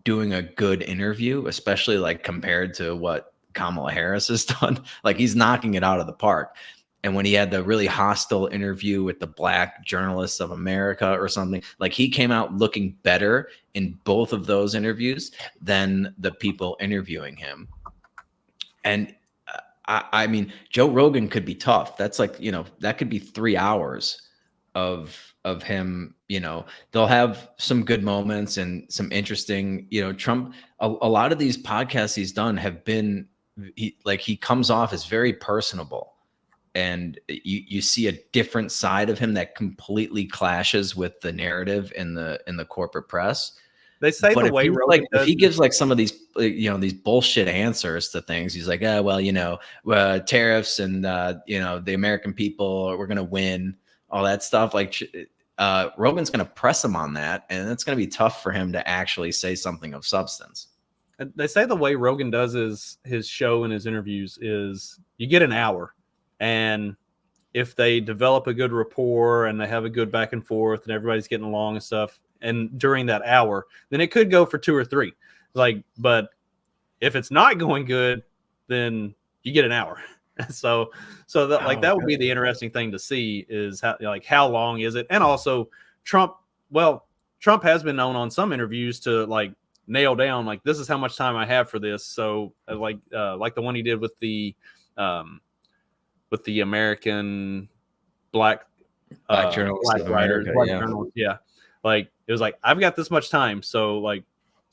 doing a good interview, especially like compared to what Kamala Harris has done, like he's knocking it out of the park. And when he had the really hostile interview with the Black Journalists of America or something, like he came out looking better in both of those interviews than the people interviewing him. And I mean, Joe Rogan could be tough. That's like, that could be 3 hours of him. They'll have some good moments and some interesting, Trump, a lot of these podcasts he's done have been, he comes off as very personable. And you see a different side of him that completely clashes with the narrative in the corporate press. They say but the way Rogan if he gives like some of these these bullshit answers to things, he's like, tariffs and the American people, we're gonna win, all that stuff. Like Rogan's gonna press him on that, and it's gonna be tough for him to actually say something of substance. They say the way Rogan does his show and his interviews is you get an hour. And if they develop a good rapport and they have a good back and forth and everybody's getting along and stuff, and during that hour, then it could go for 2 or 3. But if it's not going good, then you get an hour. so that would be the interesting thing to see is how long is it? And also Trump has been known on some interviews to like nail down, like, this is how much time I have for this. So like the one he did with the American Black Journalists of America. Yeah. Like it was like, I've got this much time. So like,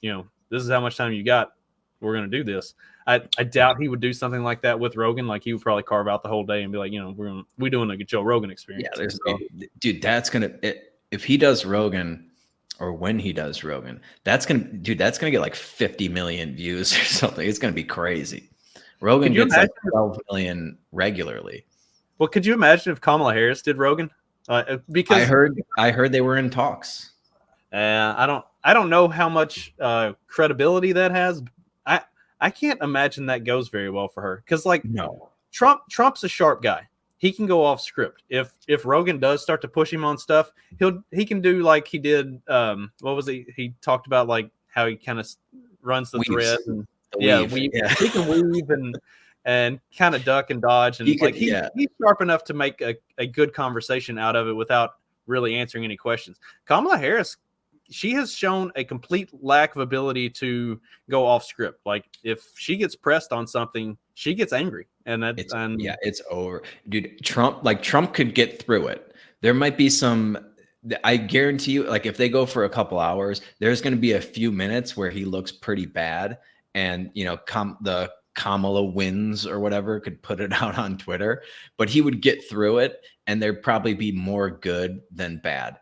this is how much time you got. We're going to do this. I doubt he would do something like that with Rogan. Like he would probably carve out the whole day and be like, we're doing a Joe Rogan experience. Yeah. Dude, if he does Rogan or when he does Rogan, that's going to get like 50 million views or something. It's going to be crazy. Rogan gets like 12 million regularly. Well, could you imagine if Kamala Harris did Rogan? Because I heard they were in talks. I don't know how much credibility that has. I can't imagine that goes very well for her because Trump's a sharp guy. He can go off script. If Rogan does start to push him on stuff, he can do like he did. What was he talked about, like how he kind of runs the thread and. He can weave and kind of duck and dodge, and he's sharp enough to make a good conversation out of it without really answering any questions. Kamala Harris, she has shown a complete lack of ability to go off script. Like if she gets pressed on something, she gets angry, and it's over, dude. Trump could get through it. There might be some. I guarantee you, like if they go for a couple hours, there's going to be a few minutes where he looks pretty bad. And, the Kamala wins or whatever could put it out on Twitter, but he would get through it and there'd probably be more good than bad.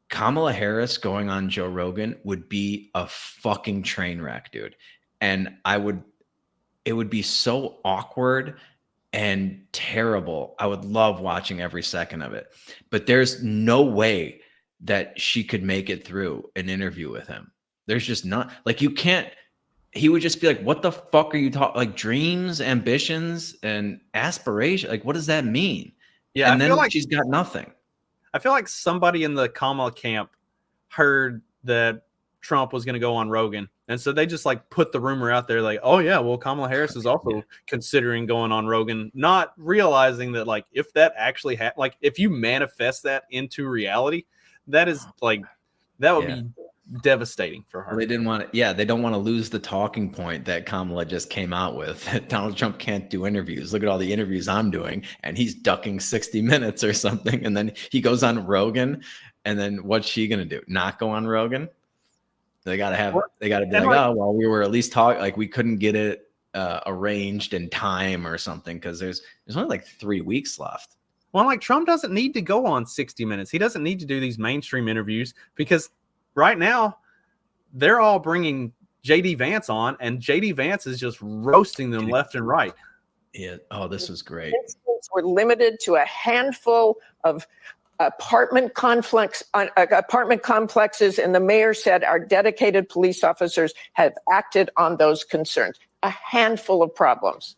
Kamala Harris going on Joe Rogan would be a fucking train wreck, dude. And it would be so awkward and terrible. I would love watching every second of it, but there's no way that she could make it through an interview with him. There's just not, like, you can't. He would just be like, what the fuck are you talking? Like, dreams, ambitions, and aspiration. Like, what does that mean? Yeah, and I then feel like she's got nothing. I feel like somebody in the Kamala camp heard that Trump was going to go on Rogan. And so they just like put the rumor out there like, oh yeah, well, Kamala Harris is also considering going on Rogan, not realizing that like if that actually like if you manifest that into reality, that is like that would be devastating for her. Well, they didn't want to, yeah, they don't want to lose the talking point that Kamala just came out with. Donald Trump can't do interviews. Look at all the interviews I'm doing, and he's ducking 60 minutes or something. And then he goes on Rogan, and then what's she gonna do? Not go on Rogan? They gotta be like, oh, well, we were at least talking, like we couldn't get it arranged in time or something because there's only like 3 weeks left. Well, like Trump doesn't need to go on 60 Minutes. He doesn't need to do these mainstream interviews because right now they're all bringing JD Vance on, and JD Vance is just roasting them left and right. Yeah. Oh, this was great. We're limited to a handful of apartment complexes, and the mayor said our dedicated police officers have acted on those concerns. A handful of problems.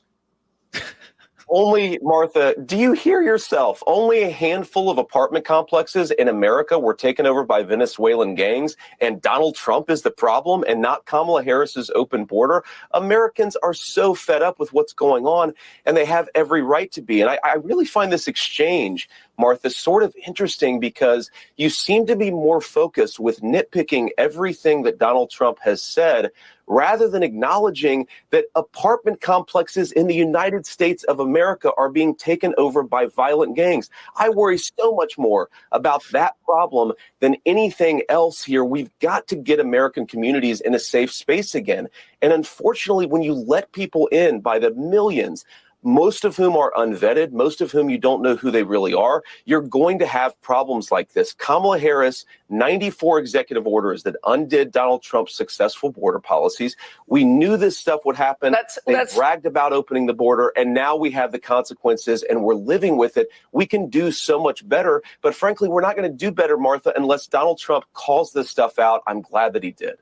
Only, Martha, do you hear yourself? Only a handful of apartment complexes in America were taken over by Venezuelan gangs, and Donald Trump is the problem and not Kamala Harris's open border. Americans are so fed up with what's going on, and they have every right to be. And I really find this exchange, Martha, sort of interesting because you seem to be more focused with nitpicking everything that Donald Trump has said rather than acknowledging that apartment complexes in the United States of America are being taken over by violent gangs. I worry so much more about that problem than anything else here. We've got to get American communities in a safe space again. And unfortunately, when you let people in by the millions, most of whom are unvetted, most of whom you don't know who they really are, you're going to have problems like this. Kamala Harris, 94 executive orders that undid Donald Trump's successful border policies. We knew this stuff would happen. They bragged about opening the border, and now we have the consequences, and we're living with it. We can do so much better, but frankly, we're not going to do better, Martha, unless Donald Trump calls this stuff out. I'm glad that he did.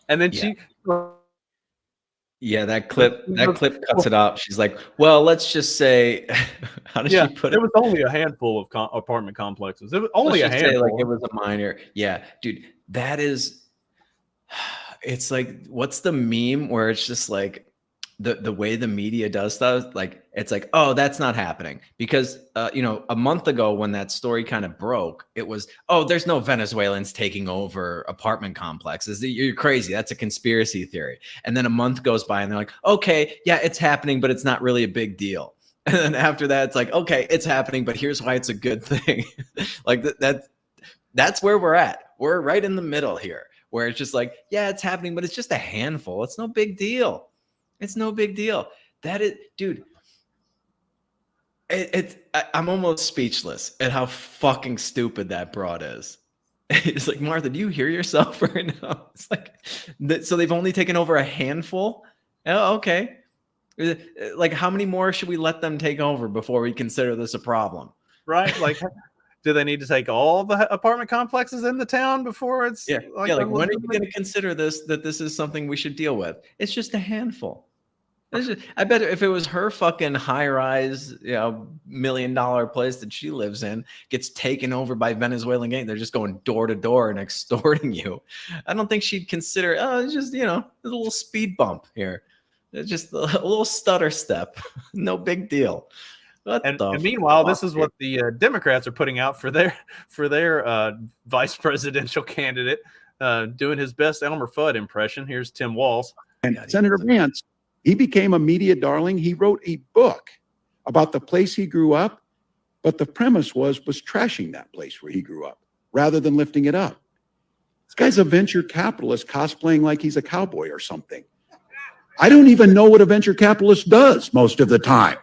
And then she... Yeah, that clip cuts it up. She's like, well, let's just say, how did she put it? It was only a handful of apartment complexes. It was only a handful. Like it was a minor. Yeah, dude, that is, it's like, what's the meme where it's just like the way the media does stuff? Like, it's like, oh, that's not happening. Because, a month ago when that story kind of broke, it was, oh, there's no Venezuelans taking over apartment complexes. You're crazy. That's a conspiracy theory. And then a month goes by and they're like, okay, yeah, it's happening, but it's not really a big deal. And then after that, it's like, okay, it's happening, but here's why it's a good thing. Like that's where we're at. We're right in the middle here, where it's just like, yeah, it's happening, but it's just a handful. It's no big deal. It's no big deal. That is, dude. I'm almost speechless at how fucking stupid that broad is. It's like, Martha, do you hear yourself right now? It's like, so they've only taken over a handful. Oh, okay. Like, how many more should we let them take over before we consider this a problem? Right? Like, do they need to take all the apartment complexes in the town before it's like when are you going to consider this, that this is something we should deal with? It's just a handful. I bet if it was her fucking high-rise, $1 million place that she lives in gets taken over by Venezuelan gang, they're just going door to door and extorting you. I don't think she'd consider, it's just, there's a little speed bump here. It's just a little stutter step. No big deal. And meanwhile, this is what the Democrats are putting out for their vice presidential candidate, doing his best Elmer Fudd impression. Here's Tim Walz. And Senator Vance, he became a media darling. He wrote a book about the place he grew up, but the premise was trashing that place where he grew up rather than lifting it up. This guy's a venture capitalist cosplaying like he's a cowboy or something. I don't even know what a venture capitalist does most of the time.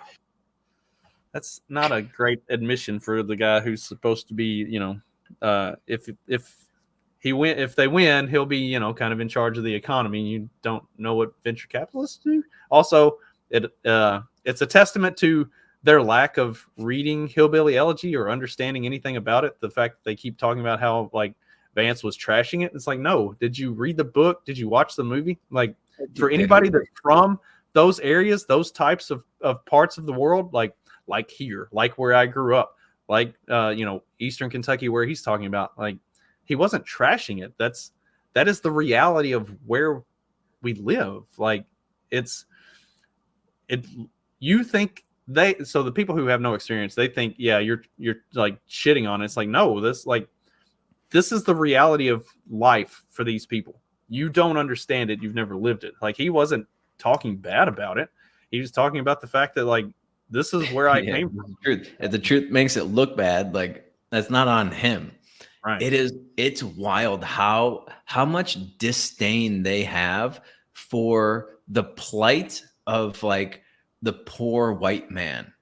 That's not a great admission for the guy who's supposed to be, if they win, he'll be, kind of in charge of the economy. You don't know what venture capitalists do. Also, it's a testament to their lack of reading Hillbilly Elegy or understanding anything about it. The fact that they keep talking about how like Vance was trashing it. It's like, no, did you read the book? Did you watch the movie? Like, for anybody that's from those areas, those types of parts of the world, like here, like where I grew up, like Eastern Kentucky, where he's talking about, like, he wasn't trashing it. That is the reality of where we live. Like, you think so the people who have no experience, they think, yeah, you're like shitting on it. It's like, no, this is the reality of life for these people. You don't understand it. You've never lived it. Like, he wasn't talking bad about it. He was talking about the fact that, like, this is where I came from. Truth. If the truth makes it look bad, like, that's not on him. Right. It's wild how much disdain they have for the plight of, like, the poor white man.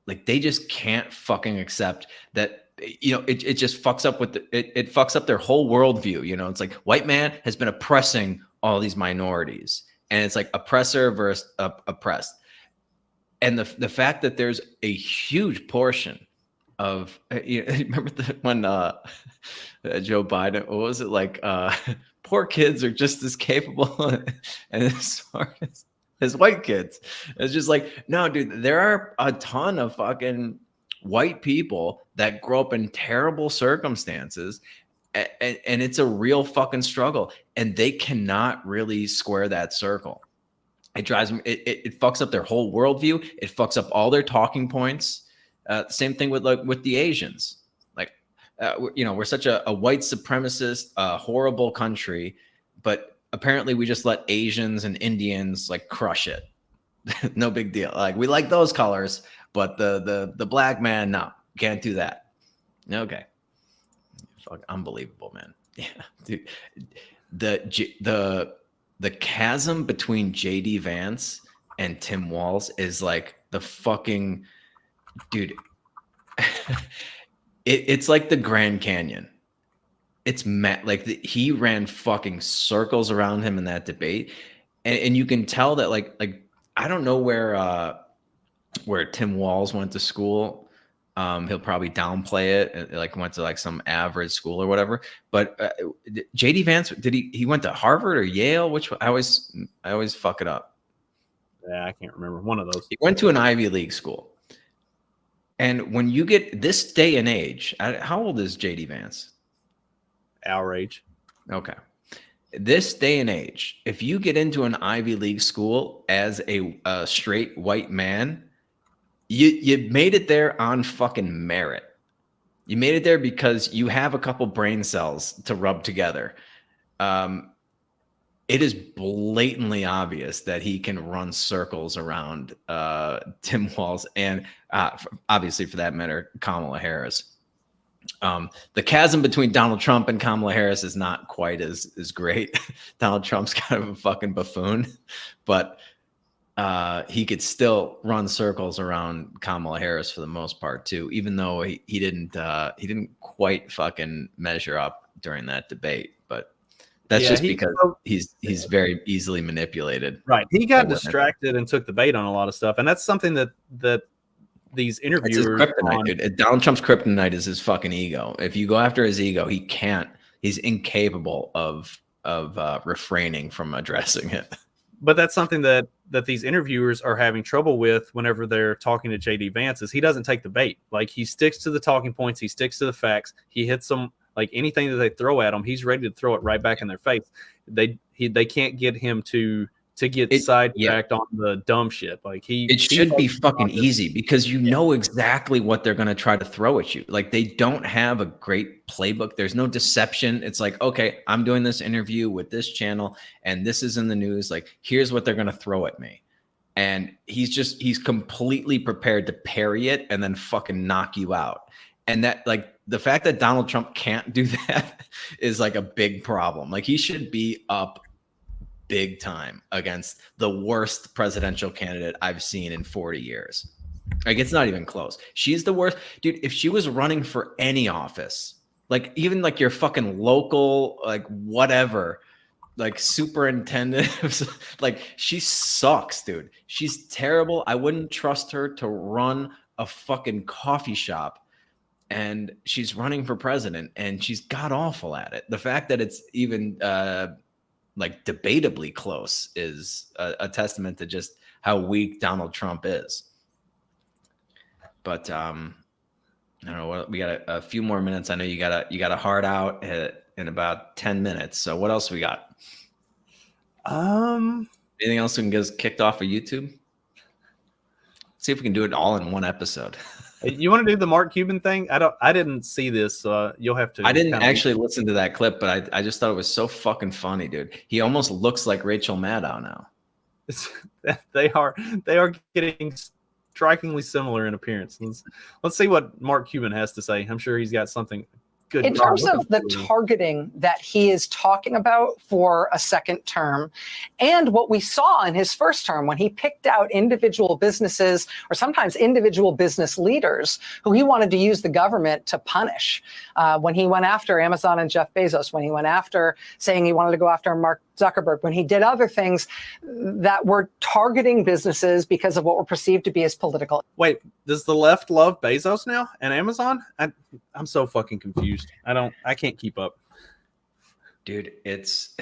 Like, they just can't fucking accept that. It just fucks up with it fucks up their whole worldview. It's like, white man has been oppressing all these minorities, and it's like oppressor versus oppressed. And the fact that there's a huge portion of, remember when Joe Biden, what was it, like, poor kids are just as capable and as smart as white kids. It's just like, no, dude, there are a ton of fucking white people that grow up in terrible circumstances, and it's a real fucking struggle, and they cannot really square that circle. It drives them. It fucks up their whole worldview. It fucks up all their talking points. Same thing with the Asians. Like, we're such a white supremacist, horrible country, but apparently we just let Asians and Indians, like, crush it. No big deal. Like, we like those colors, but the black man, no, can't do that. Okay. Fuck, unbelievable, man. Yeah, dude. The chasm between JD Vance and Tim Walz is like the fucking, dude. It's like the Grand Canyon. It's like he ran fucking circles around him in that debate, and you can tell that like I don't know where Tim Walz went to school. He'll probably downplay it, like went to like some average school or whatever. But JD Vance, he went to Harvard or Yale? Which I always fuck it up. Yeah, I can't remember. One of those. He went to an Ivy League school. And when you get this day and age, how old is JD Vance? Our age. Okay. This day and age, if you get into an Ivy League school as a straight white man, you made it there on fucking merit. You made it there because you have a couple brain cells to rub together. It is blatantly obvious that he can run circles around Tim Walz and obviously, for that matter, Kamala Harris. The chasm between Donald Trump and Kamala Harris is not quite as great. Donald Trump's kind of a fucking buffoon, but he could still run circles around Kamala Harris for the most part too, even though he didn't quite fucking measure up during that debate. But that's just because he's very easily manipulated. Right. He got distracted and took the bait on a lot of stuff, and that's something that these interviewers. Donald Trump's kryptonite is his fucking ego. If you go after his ego, he's incapable of refraining from addressing it. But that's something that these interviewers are having trouble with whenever they're talking to JD Vance, is he doesn't take the bait. Like, he sticks to the talking points, he sticks to the facts, he hits them. Like, anything that they throw at him, he's ready to throw it right back in their face. They can't get him to get sidetracked on the dumb shit. Like, it should be fucking easy because you know exactly what they're going to try to throw at you. Like, they don't have a great playbook. There's no deception. It's like, okay, I'm doing this interview with this channel and this is in the news. Like, here's what they're going to throw at me. And he's completely prepared to parry it and then fucking knock you out. And that, like, the fact that Donald Trump can't do that is like a big problem. Like, he should be up big time against the worst presidential candidate I've seen in 40 years. Like, it's not even close. She's the worst. Dude, if she was running for any office, like even like your fucking local, like whatever, like superintendent. Like, she sucks, dude. She's terrible. I wouldn't trust her to run a fucking coffee shop. And she's running for president, and she's god awful at it. The fact that it's even like debatably close is a testament to just how weak Donald Trump is. But I don't know what, we got a few more minutes. I know you got a hard out in about 10 minutes. So what else we got? Anything else we can get us kicked off of YouTube? See if we can do it all in one episode. You want to do the Mark Cuban thing? I didn't see this, so you'll have to. I didn't actually listen to that clip, but I just thought it was so fucking funny, dude. He almost looks like Rachel Maddow now. They are getting strikingly similar in appearance. Let's see what Mark Cuban has to say. I'm sure he's got something good. In terms of the targeting that he is talking about for a second term, and what we saw in his first term when he picked out individual businesses or sometimes individual business leaders who he wanted to use the government to punish, when he went after Amazon and Jeff Bezos, when he went after saying he wanted to go after Mark Zuckerberg, when he did other things that were targeting businesses because of what were perceived to be his political. Wait, does the left love Bezos now and Amazon? I'm so fucking confused. I can't keep up. Dude, it's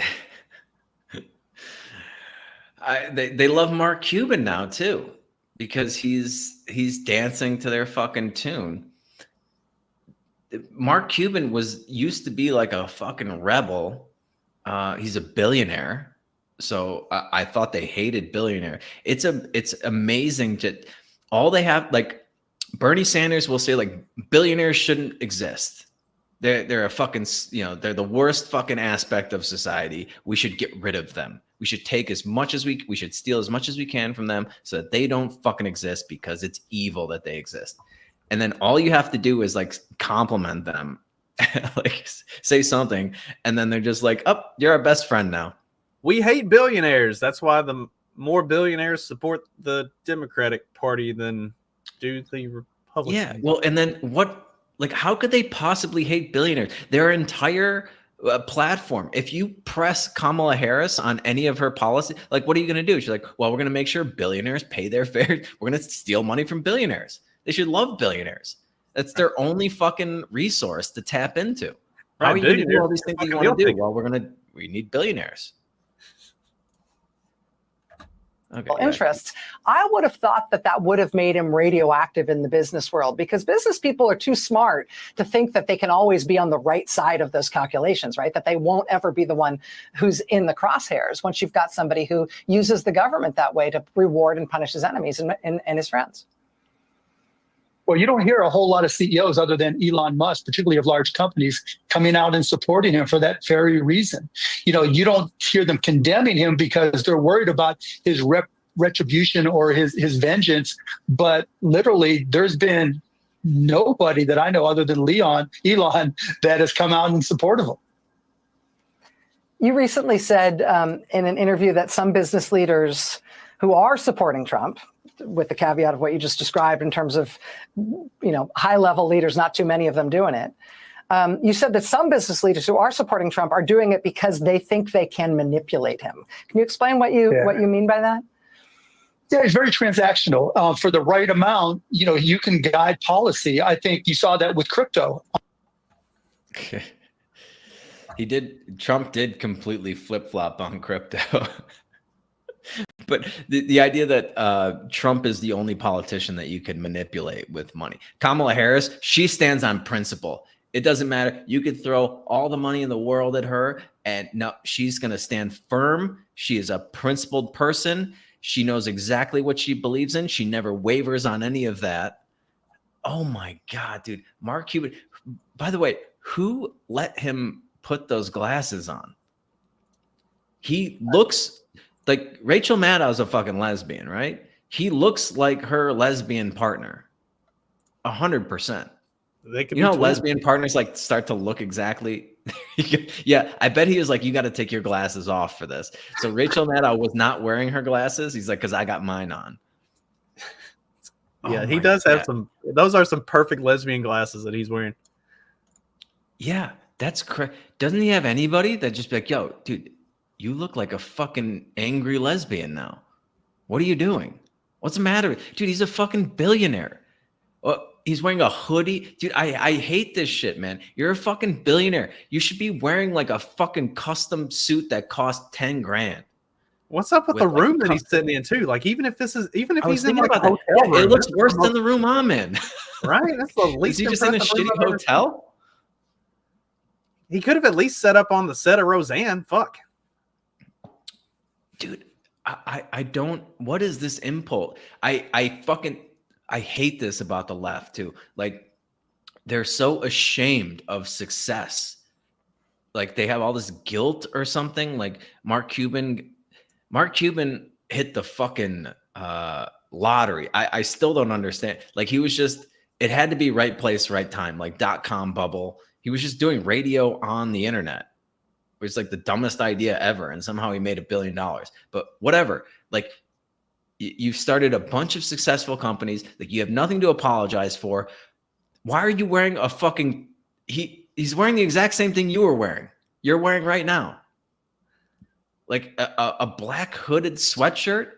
they love Mark Cuban now too, because he's dancing to their fucking tune. Mark Cuban used to be like a fucking rebel. He's a billionaire, so I thought they hated billionaire. It's amazing that all they have, like Bernie Sanders will say, like, billionaires shouldn't exist. They're a fucking, they're the worst fucking aspect of society. We should get rid of them. We should take as much as we should steal as much as we can from them so that they don't fucking exist, because it's evil that they exist. And then all you have to do is like compliment them. Like, say something, and then they're just like, "Oh, you're our best friend now." We hate billionaires. That's why the more billionaires support the Democratic Party than do the Republican. Yeah, well, and then what? Like, how could they possibly hate billionaires? Their entire platform. If you press Kamala Harris on any of her policy, like, what are you going to do? She's like, "Well, we're going to make sure billionaires pay their fair. We're going to steal money from billionaires. They should love billionaires. That's their only fucking resource to tap into. How are you going to do all these things that you want to do? Well, we need billionaires." Okay, interests. I would have thought that would have made him radioactive in the business world, because business people are too smart to think that they can always be on the right side of those calculations, right? That they won't ever be the one who's in the crosshairs once you've got somebody who uses the government that way to reward and punish his enemies and his friends. Well, you don't hear a whole lot of CEOs other than Elon Musk, particularly of large companies, coming out and supporting him for that very reason. You don't hear them condemning him because they're worried about his retribution or his vengeance. But literally, there's been nobody that I know other than Elon that has come out in support of him. You recently said in an interview that some business leaders who are supporting Trump, with the caveat of what you just described in terms of, high-level leaders, not too many of them doing it. You said that some business leaders who are supporting Trump are doing it because they think they can manipulate him. Can you explain what you mean by that? Yeah, it's very transactional. For the right amount, you can guide policy. I think you saw that with crypto. Trump did completely flip-flop on crypto. But the idea that Trump is the only politician that you could manipulate with money. Kamala Harris, she stands on principle. It doesn't matter. You could throw all the money in the world at her, and no, she's going to stand firm. She is a principled person. She knows exactly what she believes in. She never wavers on any of that. Oh my God, dude. Mark Cuban. By the way, who let him put those glasses on? He looks like Rachel Maddow's a fucking lesbian, right? He looks like her lesbian partner. 100%. Lesbian partners like start to look exactly. Yeah, I bet he was like, "You got to take your glasses off for this." So Rachel Maddow was not wearing her glasses. He's like, "Because I got mine on." Yeah, he does have some. Those are some perfect lesbian glasses that he's wearing. Yeah, that's correct. Doesn't he have anybody that just be like, "Yo, dude, you look like a fucking angry lesbian now. What are you doing? What's the matter? Dude, he's a fucking billionaire. He's wearing a hoodie. Dude, I hate this shit, man. You're a fucking billionaire. You should be wearing like a fucking custom suit that costs 10 grand. What's up with the room that he's sitting in too? Like, even if he's in like a hotel room, it looks worse than the room I'm in. Right? That's the least. Is he just in a shitty hotel? He could have at least set up on the set of Roseanne. Fuck. Dude, I don't. What is this impulse? I hate this about the left too. Like, they're so ashamed of success. Like, they have all this guilt or something. Like Mark Cuban hit the fucking lottery. I still don't understand. Like, he was just, it had to be right place, right time. Like .com bubble. He was just doing radio on the internet. It was like the dumbest idea ever. And somehow he made $1 billion. But whatever. Like, you've started a bunch of successful companies that you have nothing to apologize for. Why are you wearing a fucking, he's wearing the exact same thing you're wearing right now. Like a black hooded sweatshirt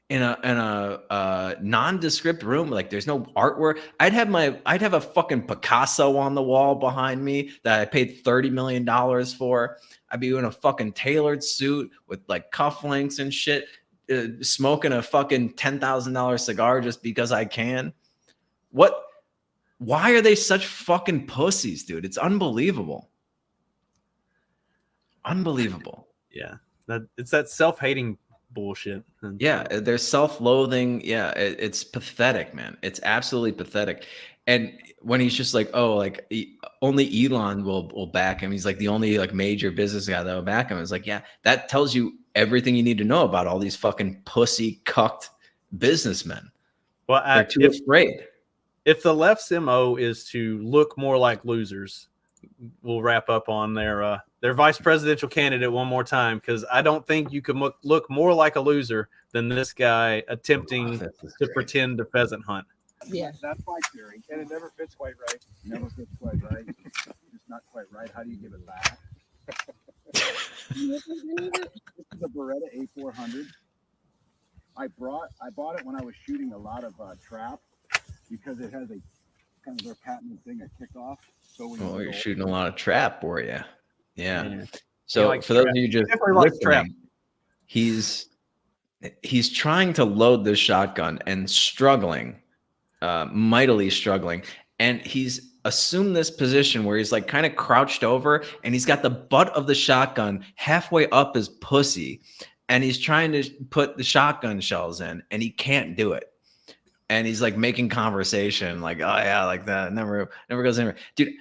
in a nondescript room. Like, there's no artwork. I'd have a fucking Picasso on the wall behind me that I paid $30 million for. I'd be in a fucking tailored suit with like cufflinks and shit, smoking a fucking $10,000 cigar just because I can. Why are they such fucking pussies, dude? It's unbelievable. Unbelievable. Yeah. It's that self-hating bullshit. Yeah, they're self-loathing. Yeah, it's pathetic, man. It's absolutely pathetic. And when he's just like, oh, like only Elon will back him. He's like the only like major business guy that will back him. It's like, yeah, that tells you everything you need to know about all these fucking pussy cucked businessmen. Well, they're too afraid. If the left's MO is to look more like losers, we'll wrap up on their vice presidential candidate one more time, because I don't think you can look more like a loser than this guy attempting to pretend to pheasant hunt. Yeah, that's my theory, and it never fits quite right. Never fits quite right. It's not quite right. How do you give it back? This is a Beretta A400. I bought it when I was shooting a lot of trap, because it has a kind of their patented thing, a kickoff. So when you're shooting a lot of trap, were you? Yeah. So So for those of you just listening, he's trying to load this shotgun and struggling, mightily struggling, and he's assumed this position where he's like kind of crouched over, and he's got the butt of the shotgun halfway up his pussy, and he's trying to put the shotgun shells in, and he can't do it. And he's like making conversation, like, oh yeah, like that never goes anywhere, dude.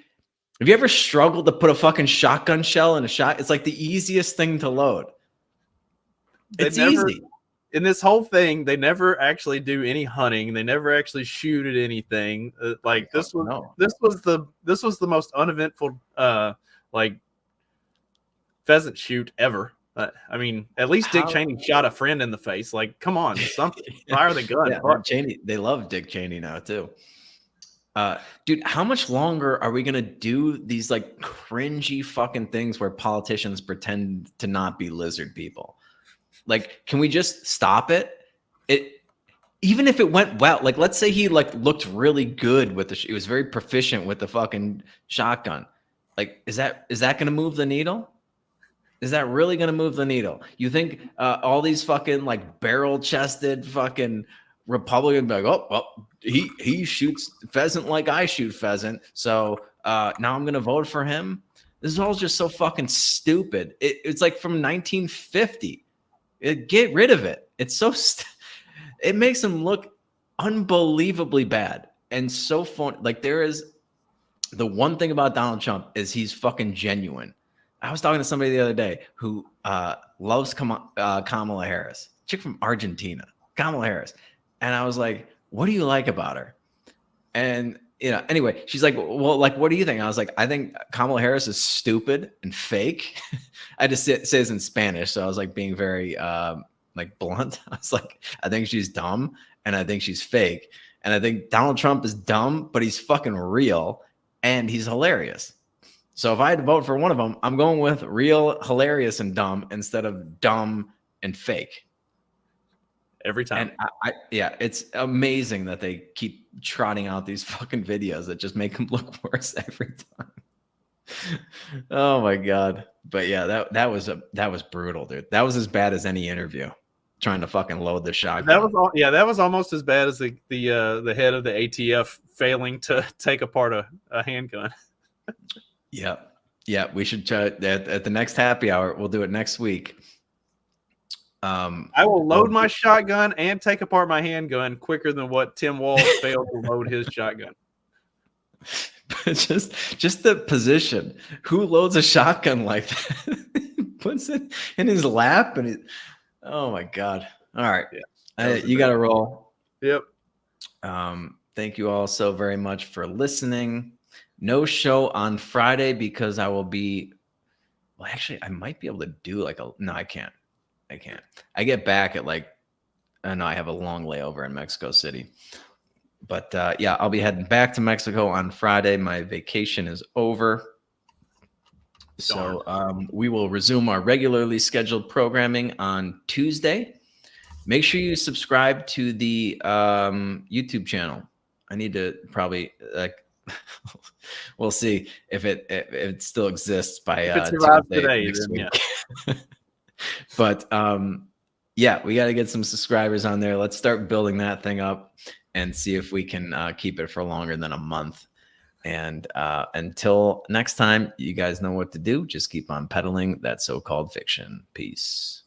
Have you ever struggled to put a fucking shotgun shell in a shot? It's like the easiest thing to load. It's easy. In this whole thing, they never actually do any hunting. They never actually shoot at anything. This was the most uneventful like pheasant shoot ever. I mean, at least Dick Cheney shot a friend in the face. Like, come on, something. Fire the gun. Yeah, Cheney, they love Dick Cheney now too. Dude, how much longer are we gonna do these like cringy fucking things where politicians pretend to not be lizard people? Like, can we just stop it? Even if it went well, like let's say he like looked really good with he was very proficient with the fucking shotgun. Like, is that gonna move the needle? Is that really gonna move the needle? You think all these fucking like barrel-chested fucking Republicans be like, oh well, he shoots pheasant like I shoot pheasant, so now I'm gonna vote for him? This is all just so fucking stupid. It's like from 1950. Get rid of it. It's so it makes him look unbelievably bad and so fun. Like, there is the one thing about Donald Trump is he's fucking genuine. I was talking to somebody the other day who loves Kamala Harris, chick from Argentina, Kamala Harris. And I was like, what do you like about her? And, anyway, she's like, well, like, what do you think? I was like, I think Kamala Harris is stupid and fake. I just say this in Spanish. So I was like being very like blunt. I was like, I think she's dumb and I think she's fake. And I think Donald Trump is dumb, but he's fucking real and he's hilarious. So if I had to vote for one of them, I'm going with real, hilarious, and dumb instead of dumb and fake. Every time. And yeah, it's amazing that they keep trotting out these fucking videos that just make them look worse every time. Oh my God. But yeah, that was brutal, dude. That was as bad as any interview trying to fucking load the shotgun. That was almost as bad as the head of the ATF failing to take apart a handgun. Yeah, we should try at the next happy hour. We'll do it next week. I will load my shotgun and take apart my handgun quicker than what Tim Walz failed to load his shotgun. just the position. Who loads a shotgun like that? Puts it in his lap oh my God. All right. Yeah, you got to roll. Yep. Thank you all so very much for listening. No show on Friday because I will be, well, actually, I might be able to do no, I can't. I get back at no, I have a long layover in Mexico City. But yeah, I'll be heading back to Mexico on Friday. My vacation is over. So we will resume our regularly scheduled programming on Tuesday. Make sure you subscribe to the YouTube channel. I need to probably we'll see if it still exists by today next week. Yeah. But yeah, we got to get some subscribers on there. Let's start building that thing up and see if we can keep it for longer than a month. And until next time, you guys know what to do. Just keep on peddling that so-called fiction. Peace.